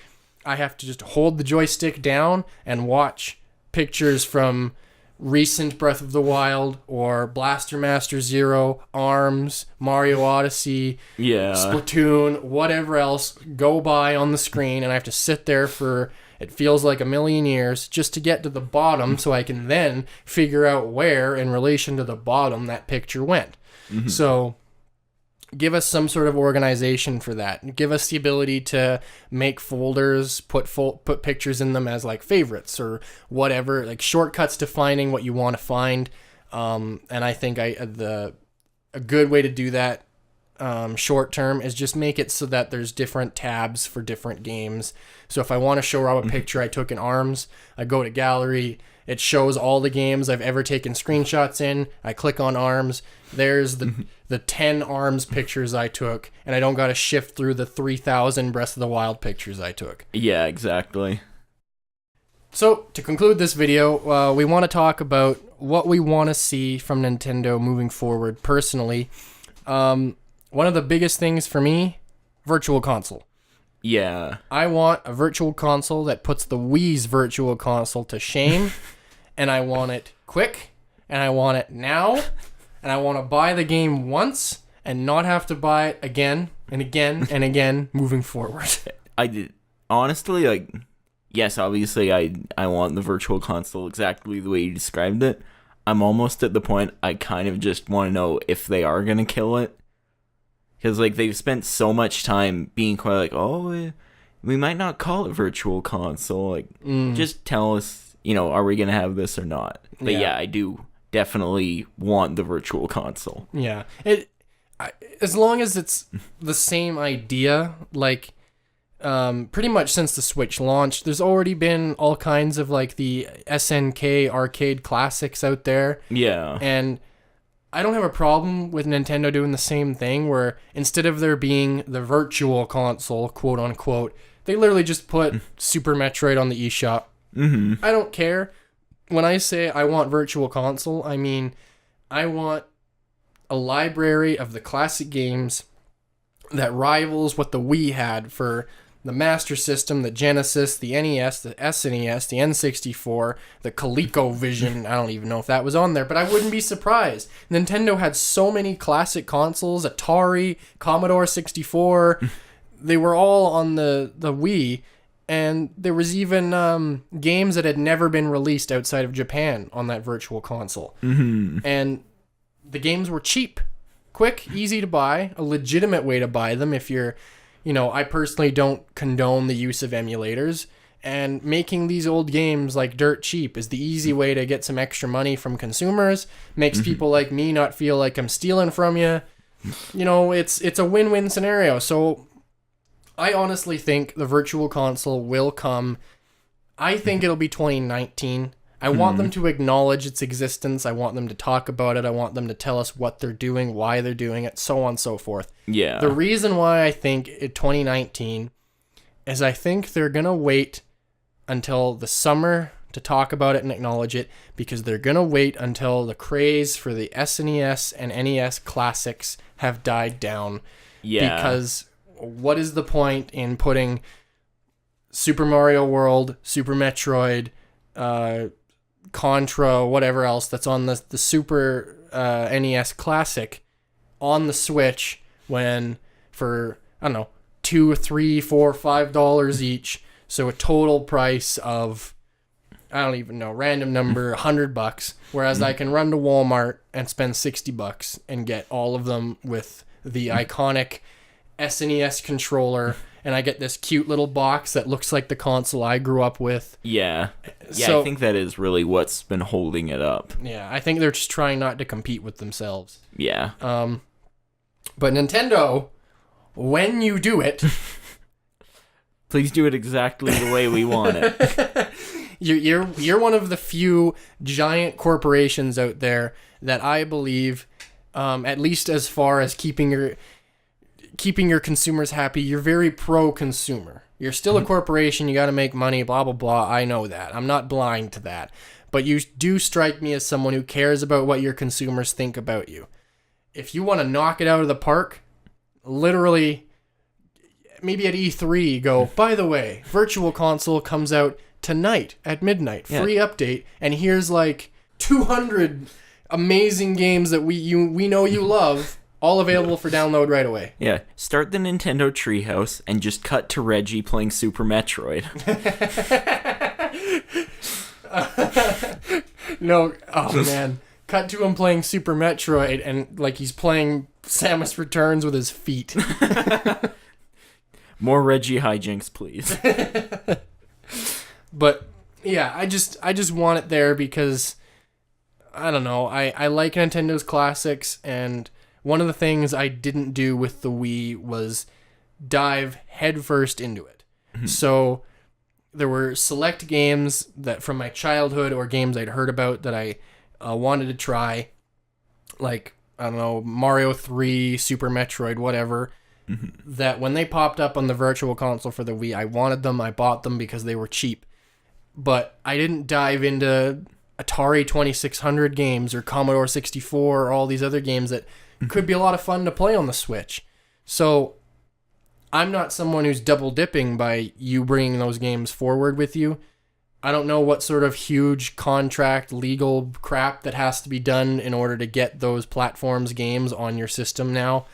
I have to just hold the joystick down and watch pictures from recent Breath of the Wild, or Blaster Master Zero, ARMS, Mario Odyssey, Splatoon, whatever else go by on the screen, and I have to sit there for, it feels like, a million years just to get to the bottom, so I can then figure out where in relation to the bottom that picture went. So give us some sort of organization for that. Give us the ability to make folders, put pictures in them as like favorites or whatever, like shortcuts to finding what you want to find. And I think a good way to do that short term is just make it so that there's different tabs for different games. So if I want to show Rob a picture I took in ARMS, I go to gallery. It shows all the games I've ever taken screenshots in. I click on ARMS. There's the 10 ARMS pictures I took, and I don't got to shift through the 3,000 Breath of the Wild pictures I took. Yeah, exactly. So, to conclude this video, we want to talk about what we want to see from Nintendo moving forward personally. One of the biggest things for me, Virtual Console. Yeah. I want a Virtual Console that puts the Wii's Virtual Console to shame, and I want it quick, and I want it now, and I want to buy the game once and not have to buy it again and again and again moving forward. I did, honestly, like, yes, obviously I want the Virtual Console exactly the way you described it. I'm almost at the point I kind of just want to know if they are going to kill it. Because, like, they've spent so much time being quite like, oh, we might not call it Virtual Console. Like, just tell us, are we going to have this or not? But yeah, I do definitely want the Virtual Console. Yeah. As long as it's the same idea, like, pretty much since the Switch launched, there's already been all kinds of, like, the SNK arcade classics out there. Yeah. And I don't have a problem with Nintendo doing the same thing, where instead of there being the Virtual Console, quote unquote, they literally just put Super Metroid on the eShop. I don't care. When I say I want Virtual Console, I mean I want a library of the classic games that rivals what the Wii had for the Master System, the Genesis, the NES, the SNES, the N64, the ColecoVision. I don't even know if that was on there, but I wouldn't be surprised. Nintendo had so many classic consoles, Atari, Commodore 64. They were all on the Wii, and there was even games that had never been released outside of Japan on that Virtual Console. And the games were cheap, quick, easy to buy, a legitimate way to buy them if you're... I personally don't condone the use of emulators, and making these old games like dirt cheap is the easy way to get some extra money from consumers, makes people like me not feel like I'm stealing from you. It's a win-win scenario. So I honestly think the Virtual Console will come. I think it'll be 2019. I want them to acknowledge its existence. I want them to talk about it. I want them to tell us what they're doing, why they're doing it, so on and so forth. Yeah. The reason why I think 2019 is I think they're going to wait until the summer to talk about it and acknowledge it, because they're going to wait until the craze for the SNES and NES classics have died down. Yeah. Because what is the point in putting Super Mario World, Super Metroid, Contra, whatever else that's on the Super NES Classic on the Switch when for, I don't know, $2, $3, $4, $5 each. So a total price of, I don't even know, random number, $100. Whereas I can run to Walmart and spend $60 and get all of them with the iconic SNES controller. And I get this cute little box that looks like the console I grew up with. Yeah. Yeah, So, I think that is really what's been holding it up. yeah, I think they're just trying not to compete with themselves. Yeah. But Nintendo, when you do it, Please do it exactly the way we want it. you're one of the few giant corporations out there that I believe, at least as far as keeping your consumers happy, you're very pro-consumer. You're still a corporation, you got to make money, blah, blah, blah. I know that. I'm not blind to that. But you do strike me as someone who cares about what your consumers think about you. If you want to knock it out of the park, literally, maybe at E3, go, by the way, Virtual Console comes out tonight at midnight, free update, and here's like 200 amazing games that we know you love, all available for download right away. Yeah, start the Nintendo Treehouse and just cut to Reggie playing Super Metroid. No, oh man. Cut to him playing Super Metroid and like he's playing Samus Returns with his feet. More Reggie hijinks, please. But yeah, I just want it there because I don't know. I like Nintendo's classics, and one of the things I didn't do with the Wii was dive headfirst into it. So there were select games that from my childhood or games I'd heard about that I wanted to try, like, I don't know, Mario 3, Super Metroid, whatever, that when they popped up on the Virtual Console for the Wii, I wanted them, I bought them because they were cheap. But I didn't dive into Atari 2600 games or Commodore 64 or all these other games that could be a lot of fun to play on the Switch. So I'm not someone who's double dipping by you bringing those games forward with you. I don't know what sort of huge contract legal crap that has to be done in order to get those platforms games on your system now.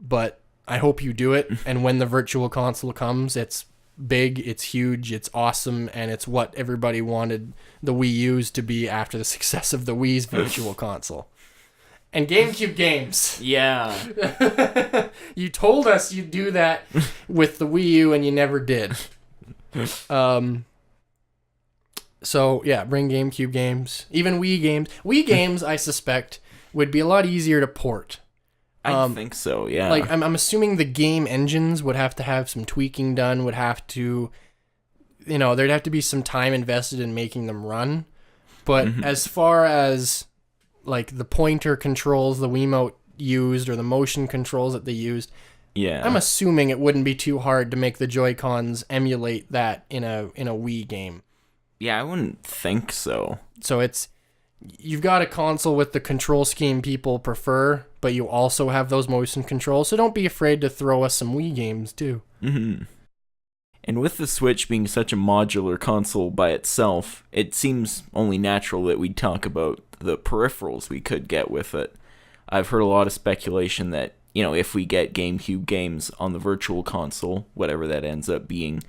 But I hope you do it. And when the Virtual Console comes, it's big, it's huge, it's awesome, and it's what everybody wanted the Wii U's to be after the success of the Wii's Virtual Console. And GameCube games. Yeah. You told us you'd do that with the Wii U, and you never did. So, yeah, bring GameCube games. Even Wii games. Wii games, I suspect, would be a lot easier to port. I think so, yeah. Like, I'm assuming the game engines would have to have some tweaking done, would have to, there'd have to be some time invested in making them run. But as far as, like, the pointer controls the Wiimote used or the motion controls that they used, yeah, I'm assuming it wouldn't be too hard to make the Joy-Cons emulate that in a Wii game. Yeah, I wouldn't think so. So you've got a console with the control scheme people prefer, but you also have those motion controls, so don't be afraid to throw us some Wii games, too. And with the Switch being such a modular console by itself, it seems only natural that we'd talk about the peripherals we could get with it. I've heard a lot of speculation that, if we get GameCube games on the Virtual Console, whatever that ends up being,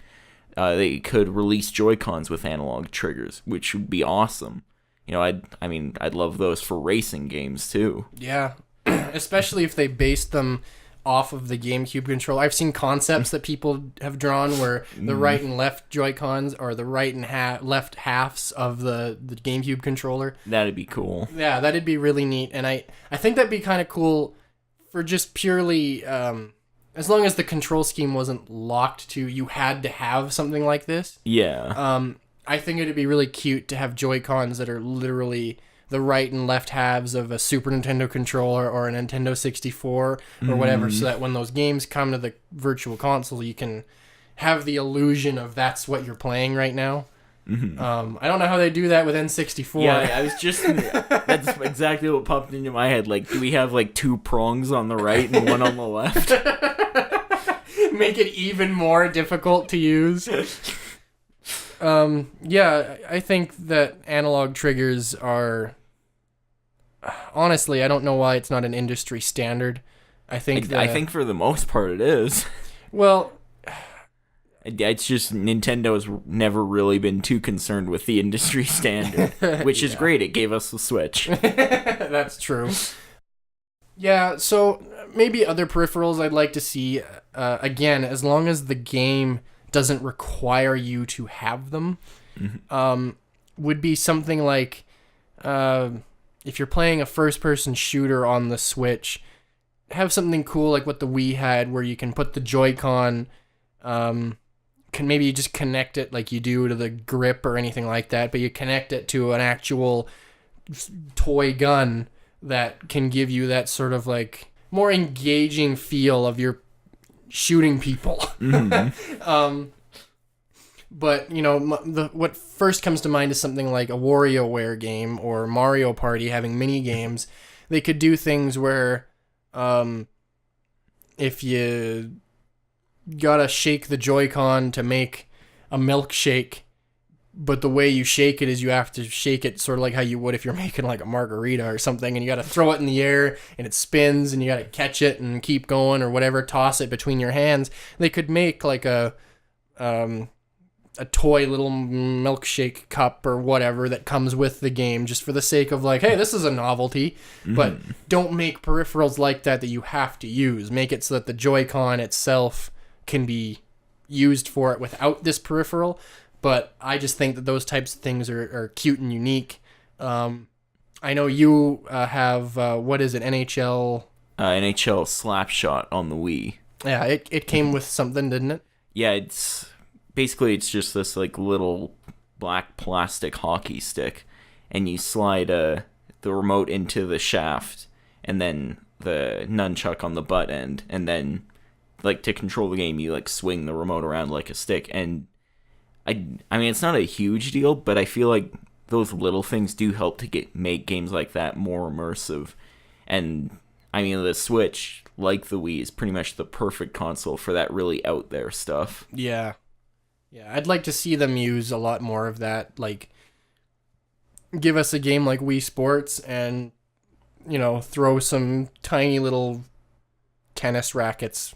they could release Joy-Cons with analog triggers, which would be awesome. I'd love those for racing games too. Yeah, especially if they based them off of the GameCube controller. I've seen concepts that people have drawn where the right and left Joy-Cons are the right and left halves of the GameCube controller. That'd be cool. Yeah, that'd be really neat. And I think that'd be kind of cool for just purely, as long as the control scheme wasn't locked to you had to have something like this. Yeah. I think it'd be really cute to have Joy-Cons that are literally the right and left halves of a Super Nintendo controller or a Nintendo 64 or whatever, so that when those games come to the Virtual Console, you can have the illusion of that's what you're playing right now. I don't know how they do that with N64. Yeah, I was just... that's exactly what popped into my head. Like, do we have, like, two prongs on the right and one on the left? Make it even more difficult to use. Yeah, I think that analog triggers are... Honestly, I don't know why it's not an industry standard. I think for the most part it is. Well... It's just Nintendo's never really been too concerned with the industry standard, which is great. It gave us the Switch. That's true. Yeah, so maybe other peripherals I'd like to see, again, as long as the game doesn't require you to have them, would be something like, if you're playing a first-person shooter on the Switch, have something cool like what the Wii had, where you can put the Joy-Con, can maybe just connect it like you do to the grip or anything like that, but you connect it to an actual toy gun that can give you that sort of like more engaging feel of your shooting people. But, you know, what first comes to mind is something like a WarioWare game or Mario Party having mini games. They could do things where if you gotta shake the Joy-Con to make a milkshake, but the way you shake it is you have to shake it sort of like how you would if you're making like a margarita or something, and you gotta throw it in the air and it spins and you gotta catch it and keep going or whatever, toss it between your hands. They could make like a toy little milkshake cup or whatever that comes with the game just for the sake of like, hey, this is a novelty. But don't make peripherals like that you have to use. Make it so that the Joy-Con itself can be used for it without this peripheral. But I just think that those types of things are cute and unique. I know you have, what is it, NHL? NHL Slapshot on the Wii. Yeah, it came with something, didn't it? Yeah, it's just this like little black plastic hockey stick, and you slide the remote into the shaft, and then the nunchuck on the butt end, and then like to control the game, you like swing the remote around like a stick. And I mean, it's not a huge deal, but I feel like those little things do help to make games like that more immersive. And I mean, the Switch, like the Wii, is pretty much the perfect console for that really out there stuff. Yeah, I'd like to see them use a lot more of that. Like, give us a game like Wii Sports, and you know, throw some tiny little tennis rackets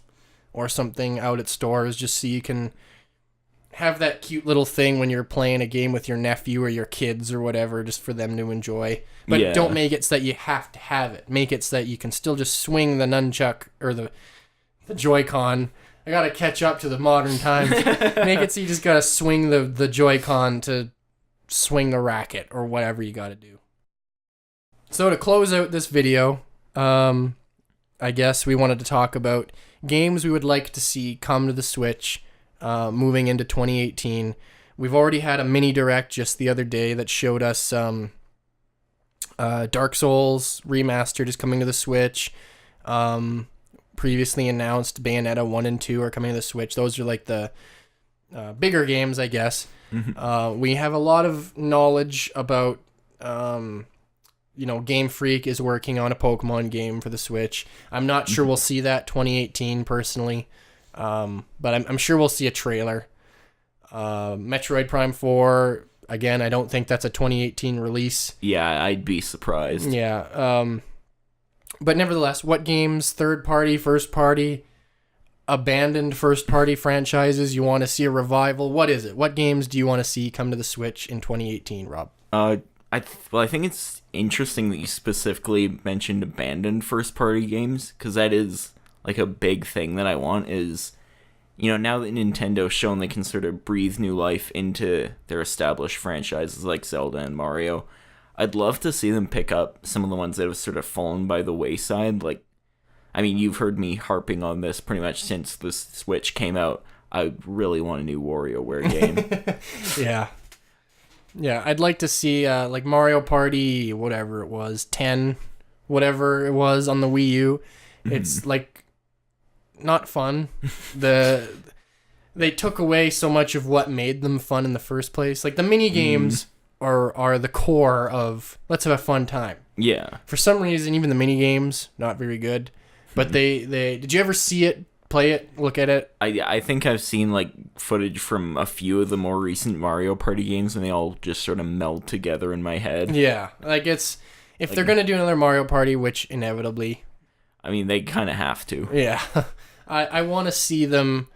or something out at stores just so you can have that cute little thing when you're playing a game with your nephew or your kids or whatever, just for them to enjoy. But don't make it so that you have to have it. Make it so that you can still just swing the nunchuck or the Joy-Con. I gotta catch up to the modern times. Make it so you just gotta swing the Joy-Con to swing a racket or whatever you gotta do. So to close out this video, I guess we wanted to talk about games we would like to see come to the Switch moving into 2018. We've already had a mini direct just the other day that showed us Dark Souls Remastered is coming to the Switch. Previously announced Bayonetta 1 and 2 are coming to the Switch. Those are like the bigger games, I guess. We have a lot of knowledge about... Game Freak is working on a Pokemon game for the Switch. I'm not sure we'll see that 2018 personally, but I'm sure we'll see a trailer. Metroid Prime 4, again, I don't think that's a 2018 release. Yeah, I'd be surprised. Yeah, but nevertheless, what games, third party, first party, abandoned first party franchises you want to see a revival? What is it? What games do you want to see come to the Switch in 2018, Rob? I think it's interesting that you specifically mentioned abandoned first-party games, because that is like a big thing that I want. Is, you know, now that Nintendo's shown they can sort of breathe new life into their established franchises like Zelda and Mario, I'd love to see them pick up some of the ones that have sort of fallen by the wayside. Like, I mean, you've heard me harping on this pretty much since the Switch came out. I really want a new WarioWare game. Yeah, I'd like to see like Mario Party, whatever it was, 10, whatever it was on the Wii U. It's like not fun. They took away so much of what made them fun in the first place. Like the mini games are the core of let's have a fun time. Yeah. For some reason, even the mini games not very good. But they did you ever see it play it, look at it. I think I've seen like footage from a few of the more recent Mario Party games, and they all just sort of meld together in my head. Yeah, like if they're gonna do another Mario Party, which inevitably, I mean, they kind of have to. Yeah, I want to see them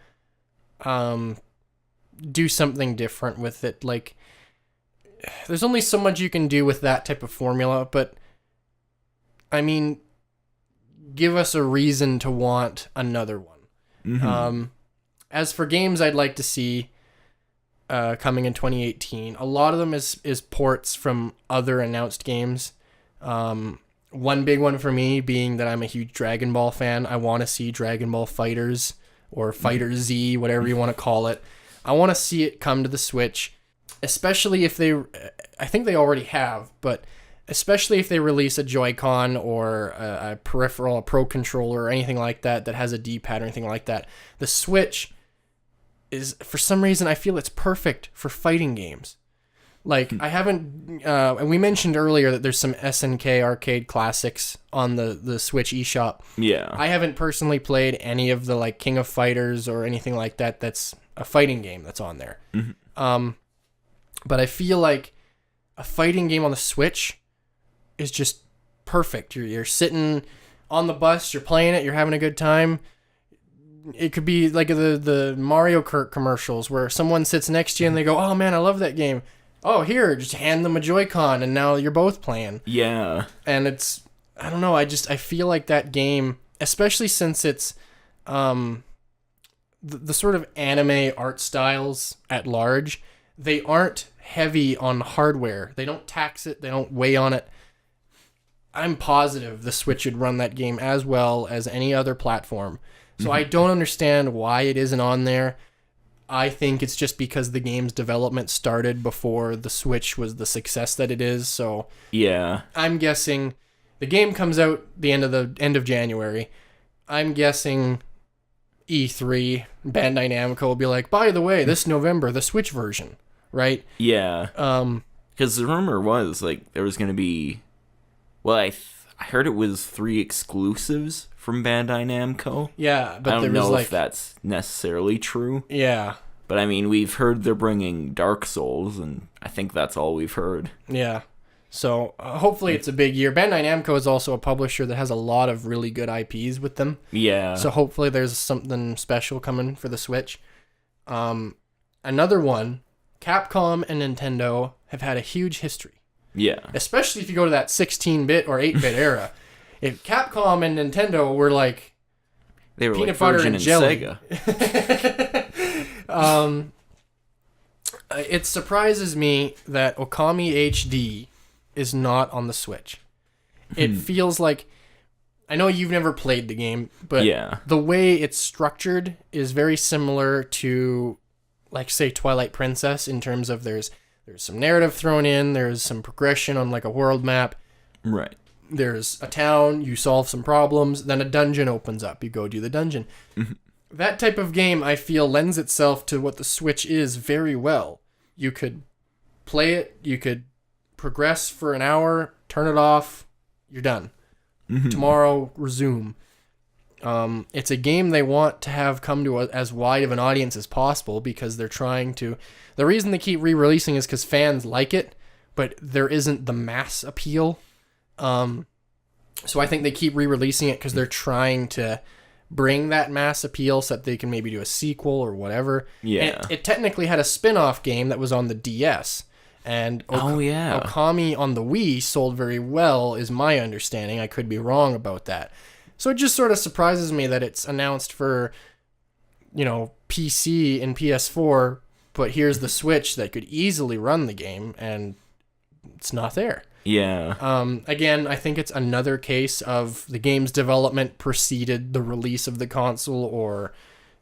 do something different with it. Like, there's only so much you can do with that type of formula, but I mean, give us a reason to want another one. Mm-hmm. As for games I'd like to see coming in 2018, a lot of them is ports from other announced games. One big one for me being that I'm a huge Dragon Ball fan. I want to see Dragon Ball Fighters or Fighter Z, whatever you want to call it. I want to see it come to the Switch, especially if I think they already have, but especially if they release a Joy-Con or a peripheral, a Pro Controller, or anything like that has a D-pad or anything like that. The Switch is, for some reason, I feel it's perfect for fighting games. Like, I haven't, and we mentioned earlier that there's some SNK arcade classics on the Switch eShop. Yeah. I haven't personally played any of the, like, King of Fighters or anything like that that's a fighting game that's on there. Mm-hmm. But I feel like a fighting game on the Switch is just perfect. You're sitting on the bus, you're playing it, you're having a good time. It could be like the Mario Kart commercials where someone sits next to you and they go, "Oh man, I love that game." Oh, here, just hand them a Joy-Con and now you're both playing. Yeah. And it's, I don't know, I feel like that game, especially since it's the sort of anime art styles at large, they aren't heavy on hardware. They don't tax it, they don't weigh on it. I'm positive the Switch would run that game as well as any other platform. So I don't understand why it isn't on there. I think it's just because the game's development started before the Switch was the success that it is. So yeah, I'm guessing the game comes out the end of January. I'm guessing E3, Bandai Namco will be like, by the way, this November, the Switch version, right? Yeah. Because the rumor was like there was going to be, well, I heard it was 3 exclusives from Bandai Namco. Yeah, but I don't there know was if that's necessarily true. Yeah. But I mean, we've heard they're bringing Dark Souls, and I think that's all we've heard. Yeah. So hopefully it's a big year. Bandai Namco is also a publisher that has a lot of really good IPs with them. Yeah. So hopefully there's something special coming for the Switch. Another one, Capcom and Nintendo have had a huge history. Yeah. Especially if you go to that 16-bit or 8-bit era. If Capcom and Nintendo were like they were peanut like butter Virgin and jelly. Sega. It surprises me that Okami HD is not on the Switch. It feels like, I know you've never played the game, but yeah, the way it's structured is very similar to, like, say, Twilight Princess, in terms of there's some narrative thrown in, there's some progression on like a world map. Right. There's a town, you solve some problems, then a dungeon opens up, you go do the dungeon. That type of game, I feel, lends itself to what the Switch is very well. You could play it, you could progress for an hour, turn it off, you're done. Tomorrow, resume. It's a game they want to have come to as wide of an audience as possible, because they're trying to... The reason they keep re-releasing is because fans like it, but there isn't the mass appeal. So I think they keep re-releasing it because they're trying to bring that mass appeal so that they can maybe do a sequel or whatever. Yeah. It technically had a spin-off game that was on the DS. And Okami on the Wii sold very well, is my understanding. I could be wrong about that. So it just sort of surprises me that it's announced for, PC and PS4, but here's the Switch that could easily run the game, and it's not there. Yeah. Again, I think it's another case of the game's development preceded the release of the console, or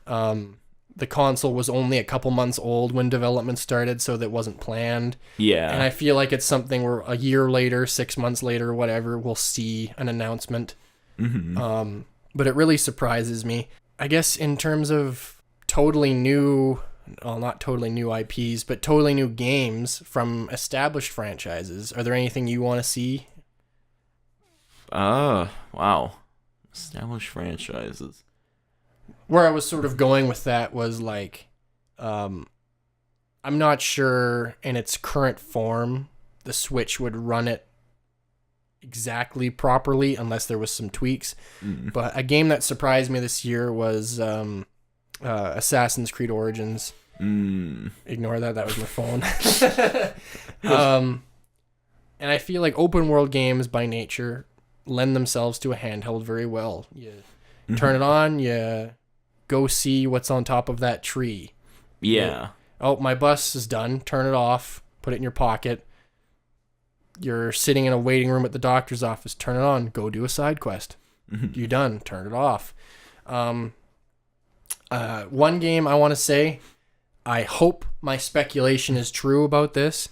the console was only a couple months old when development started, so that wasn't planned. Yeah. And I feel like it's something where a year later, 6 months later, whatever, we'll see an announcement. But it really surprises me. I guess in terms of totally new... Well, not totally new IPs, but totally new games from established franchises. Are there anything you want to see? Wow. Established franchises. where I was sort of going with that was like, I'm not sure in its current form the Switch would run it exactly properly unless there was some tweaks. But a game that surprised me this year was Assassin's Creed Origins. Ignore that was my phone. And I feel like open world games by nature lend themselves to a handheld very well. You turn it on, you go see what's on top of that tree. Yeah. Oh, my bus is done. Turn it off. Put it in your pocket. You're sitting in a waiting room at the doctor's office. Turn it on. Go do a side quest. You're done. Turn it off. One game I want to say, I hope my speculation is true about this.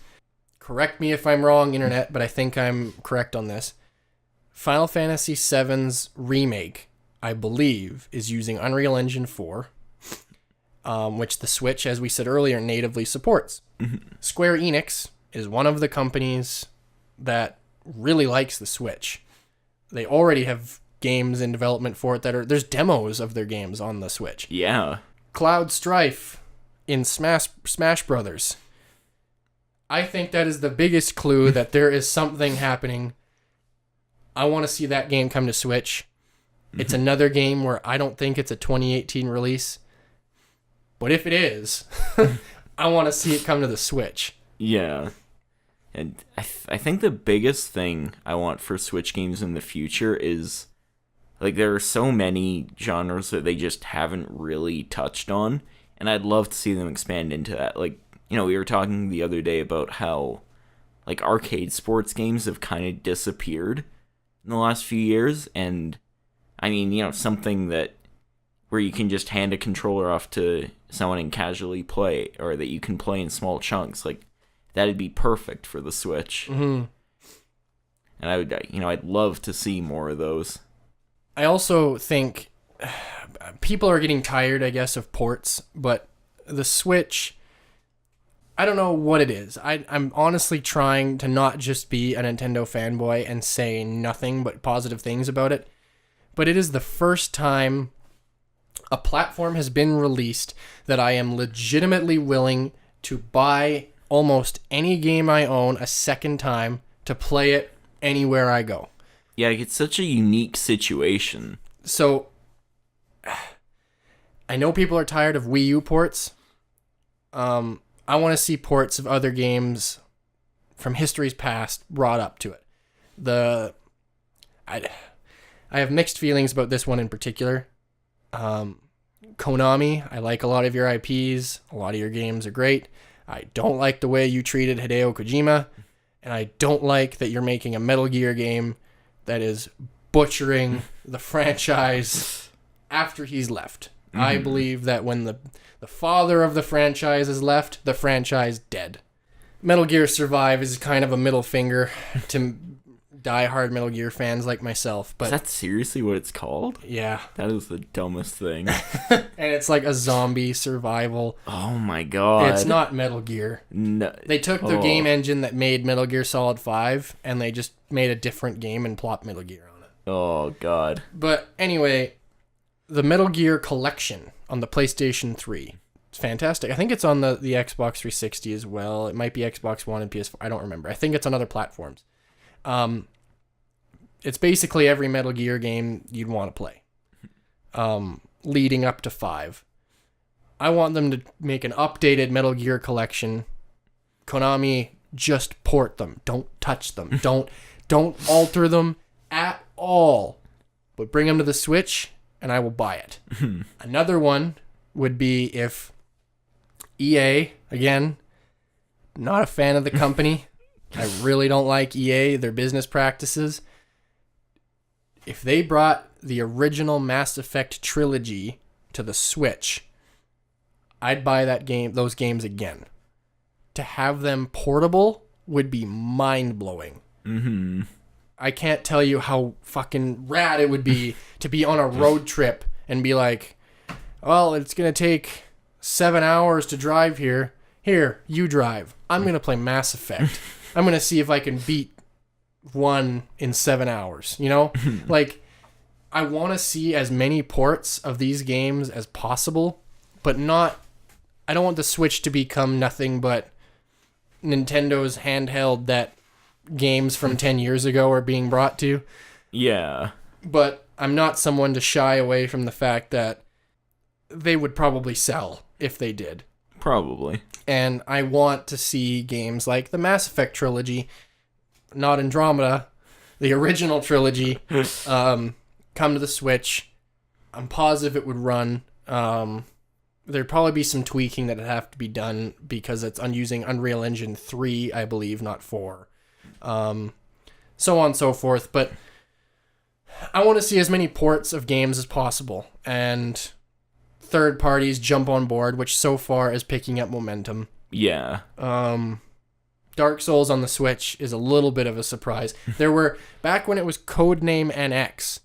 Correct me if I'm wrong, internet, but I think I'm correct on this. Final Fantasy VII's remake, I believe, is using Unreal Engine 4, which the Switch, as we said earlier, natively supports. Square Enix is one of the companies that really likes the Switch. They already have games in development for it there's demos of their games on the Switch. Yeah. Cloud Strife in Smash Brothers. I think that is the biggest clue that there is something happening. I want to see that game come to Switch. It's another game where I don't think it's a 2018 release. But if it is, I want to see it come to the Switch. Yeah. And I think the biggest thing I want for Switch games in the future is, like, there are so many genres that they just haven't really touched on, and I'd love to see them expand into that. Like, you know, we were talking the other day about how, like, arcade sports games have kind of disappeared in the last few years, and, I mean, you know, something that, where you can just hand a controller off to someone and casually play, or that you can play in small chunks, like, that'd be perfect for the Switch. And I'd love to see more of those. I also think people are getting tired, I guess, of ports, but the Switch, I don't know what it is. I'm honestly trying to not just be a Nintendo fanboy and say nothing but positive things about it, but it is the first time a platform has been released that I am legitimately willing to buy almost any game I own a second time to play it anywhere I go. Yeah, it's such a unique situation. So, I know people are tired of Wii U ports. I want to see ports of other games from history's past brought up to it. I have mixed feelings about this one in particular. Konami, I like a lot of your IPs. A lot of your games are great. I don't like the way you treated Hideo Kojima, and I don't like that you're making a Metal Gear game that is butchering the franchise after he's left. I believe that when the father of the franchise is left, the franchise dead. Metal Gear Survive is kind of a middle finger to die-hard Metal Gear fans like myself. But is that seriously what it's called? Yeah. That is the dumbest thing. And it's like a zombie survival. Oh my god. It's not Metal Gear. No. They took the game engine that made Metal Gear Solid 5 and they just made a different game and plopped Metal Gear on it. Oh god. But anyway, the Metal Gear collection on the PlayStation 3. It's fantastic. I think it's on the Xbox 360 as well. It might be Xbox One and PS4. I don't remember. I think it's on other platforms. It's basically every Metal Gear game you'd want to play, leading up to 5. I want them to make an updated Metal Gear collection. Konami, just port them. Don't touch them. Don't alter them at all. But bring them to the Switch, and I will buy it. Another one would be if EA, again, not a fan of the company. I really don't like EA, their business practices. If they brought the original Mass Effect trilogy to the Switch, I'd buy those games again. To have them portable would be mind-blowing. I can't tell you how fucking rad it would be to be on a road trip and be like, well, it's going to take 7 hours to drive here. Here, you drive. I'm going to play Mass Effect. I'm going to see if I can beat 1 in 7 hours, you know? Like, I want to see as many ports of these games as possible, but not... I don't want the Switch to become nothing but Nintendo's handheld that games from 10 years ago are being brought to. Yeah. But I'm not someone to shy away from the fact that they would probably sell if they did. Probably. And I want to see games like the Mass Effect trilogy, not Andromeda, the original trilogy, come to the Switch. I'm positive it would run. There'd probably be some tweaking that'd have to be done because it's using Unreal Engine 3, I believe, not 4. So on and so forth. But I want to see as many ports of games as possible. And third parties jump on board, which so far is picking up momentum. Yeah. Dark Souls on the Switch is a little bit of a surprise. There were, back when it was Codename NX,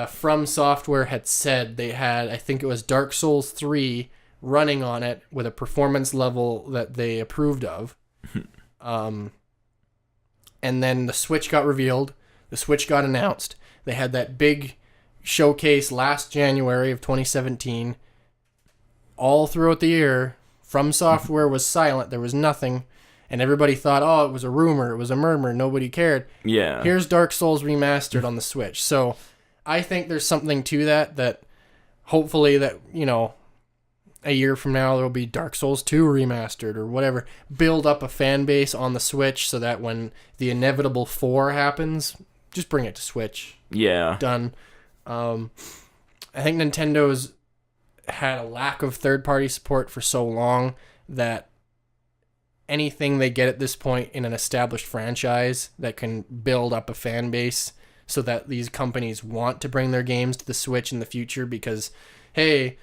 From Software had said they had, I think it was Dark Souls 3 running on it with a performance level that they approved of. And then the Switch got revealed. The Switch got announced. They had that big showcase last January of 2017. All throughout the year, From Software was silent. There was nothing. And everybody thought, oh, it was a rumor. It was a murmur. Nobody cared. Yeah. Here's Dark Souls remastered on the Switch. So I think there's something to that hopefully that, a year from now there'll be Dark Souls 2 remastered or whatever. Build up a fan base on the Switch so that when the inevitable 4 happens, just bring it to Switch. Yeah. Done. I think Nintendo's had a lack of third-party support for so long that anything they get at this point in an established franchise that can build up a fan base so that these companies want to bring their games to the Switch in the future because, hey,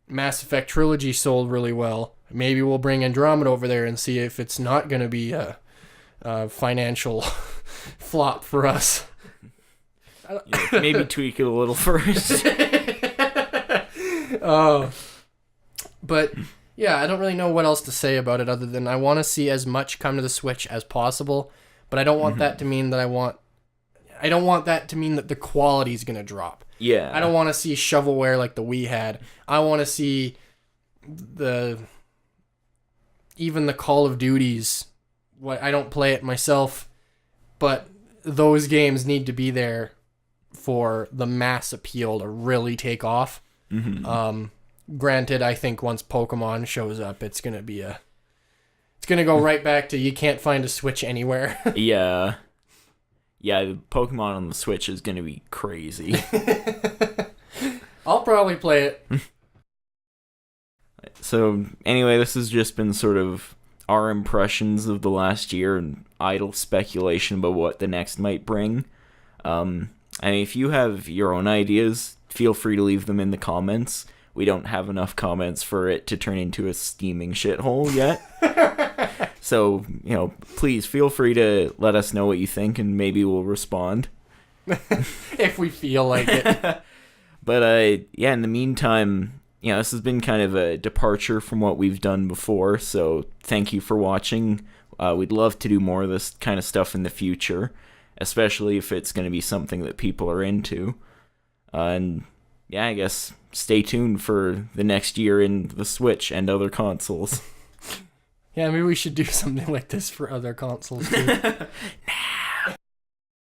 Mass Effect Trilogy sold really well. Maybe we'll bring Andromeda over there and see if it's not going to be a financial flop for us. Yeah, maybe tweak it a little first. But yeah, I don't really know what else to say about it other than I want to see as much come to the Switch as possible, but I don't want that to mean that I don't want that to mean that the quality is going to drop. Yeah. I don't want to see shovelware like the Wii had. I want to see even the Call of Duties. I don't play it myself, but those games need to be there for the mass appeal to really take off. Mm-hmm. Granted, I think once Pokemon shows up, it's gonna go right back to you can't find a Switch anywhere. Yeah. Yeah, Pokemon on the Switch is gonna be crazy. I'll probably play it. So, anyway, this has just been sort of our impressions of the last year and idle speculation about what the next might bring. I mean, if you have your own ideas, feel free to leave them in the comments. We don't have enough comments for it to turn into a steaming shithole yet. So, please feel free to let us know what you think and maybe we'll respond. If we feel like it. But, yeah, in the meantime, this has been kind of a departure from what we've done before. So thank you for watching. We'd love to do more of this kind of stuff in the future, especially if it's going to be something that people are into. And yeah, I guess stay tuned for the next year in the Switch and other consoles. Yeah, maybe we should do something like this for other consoles too.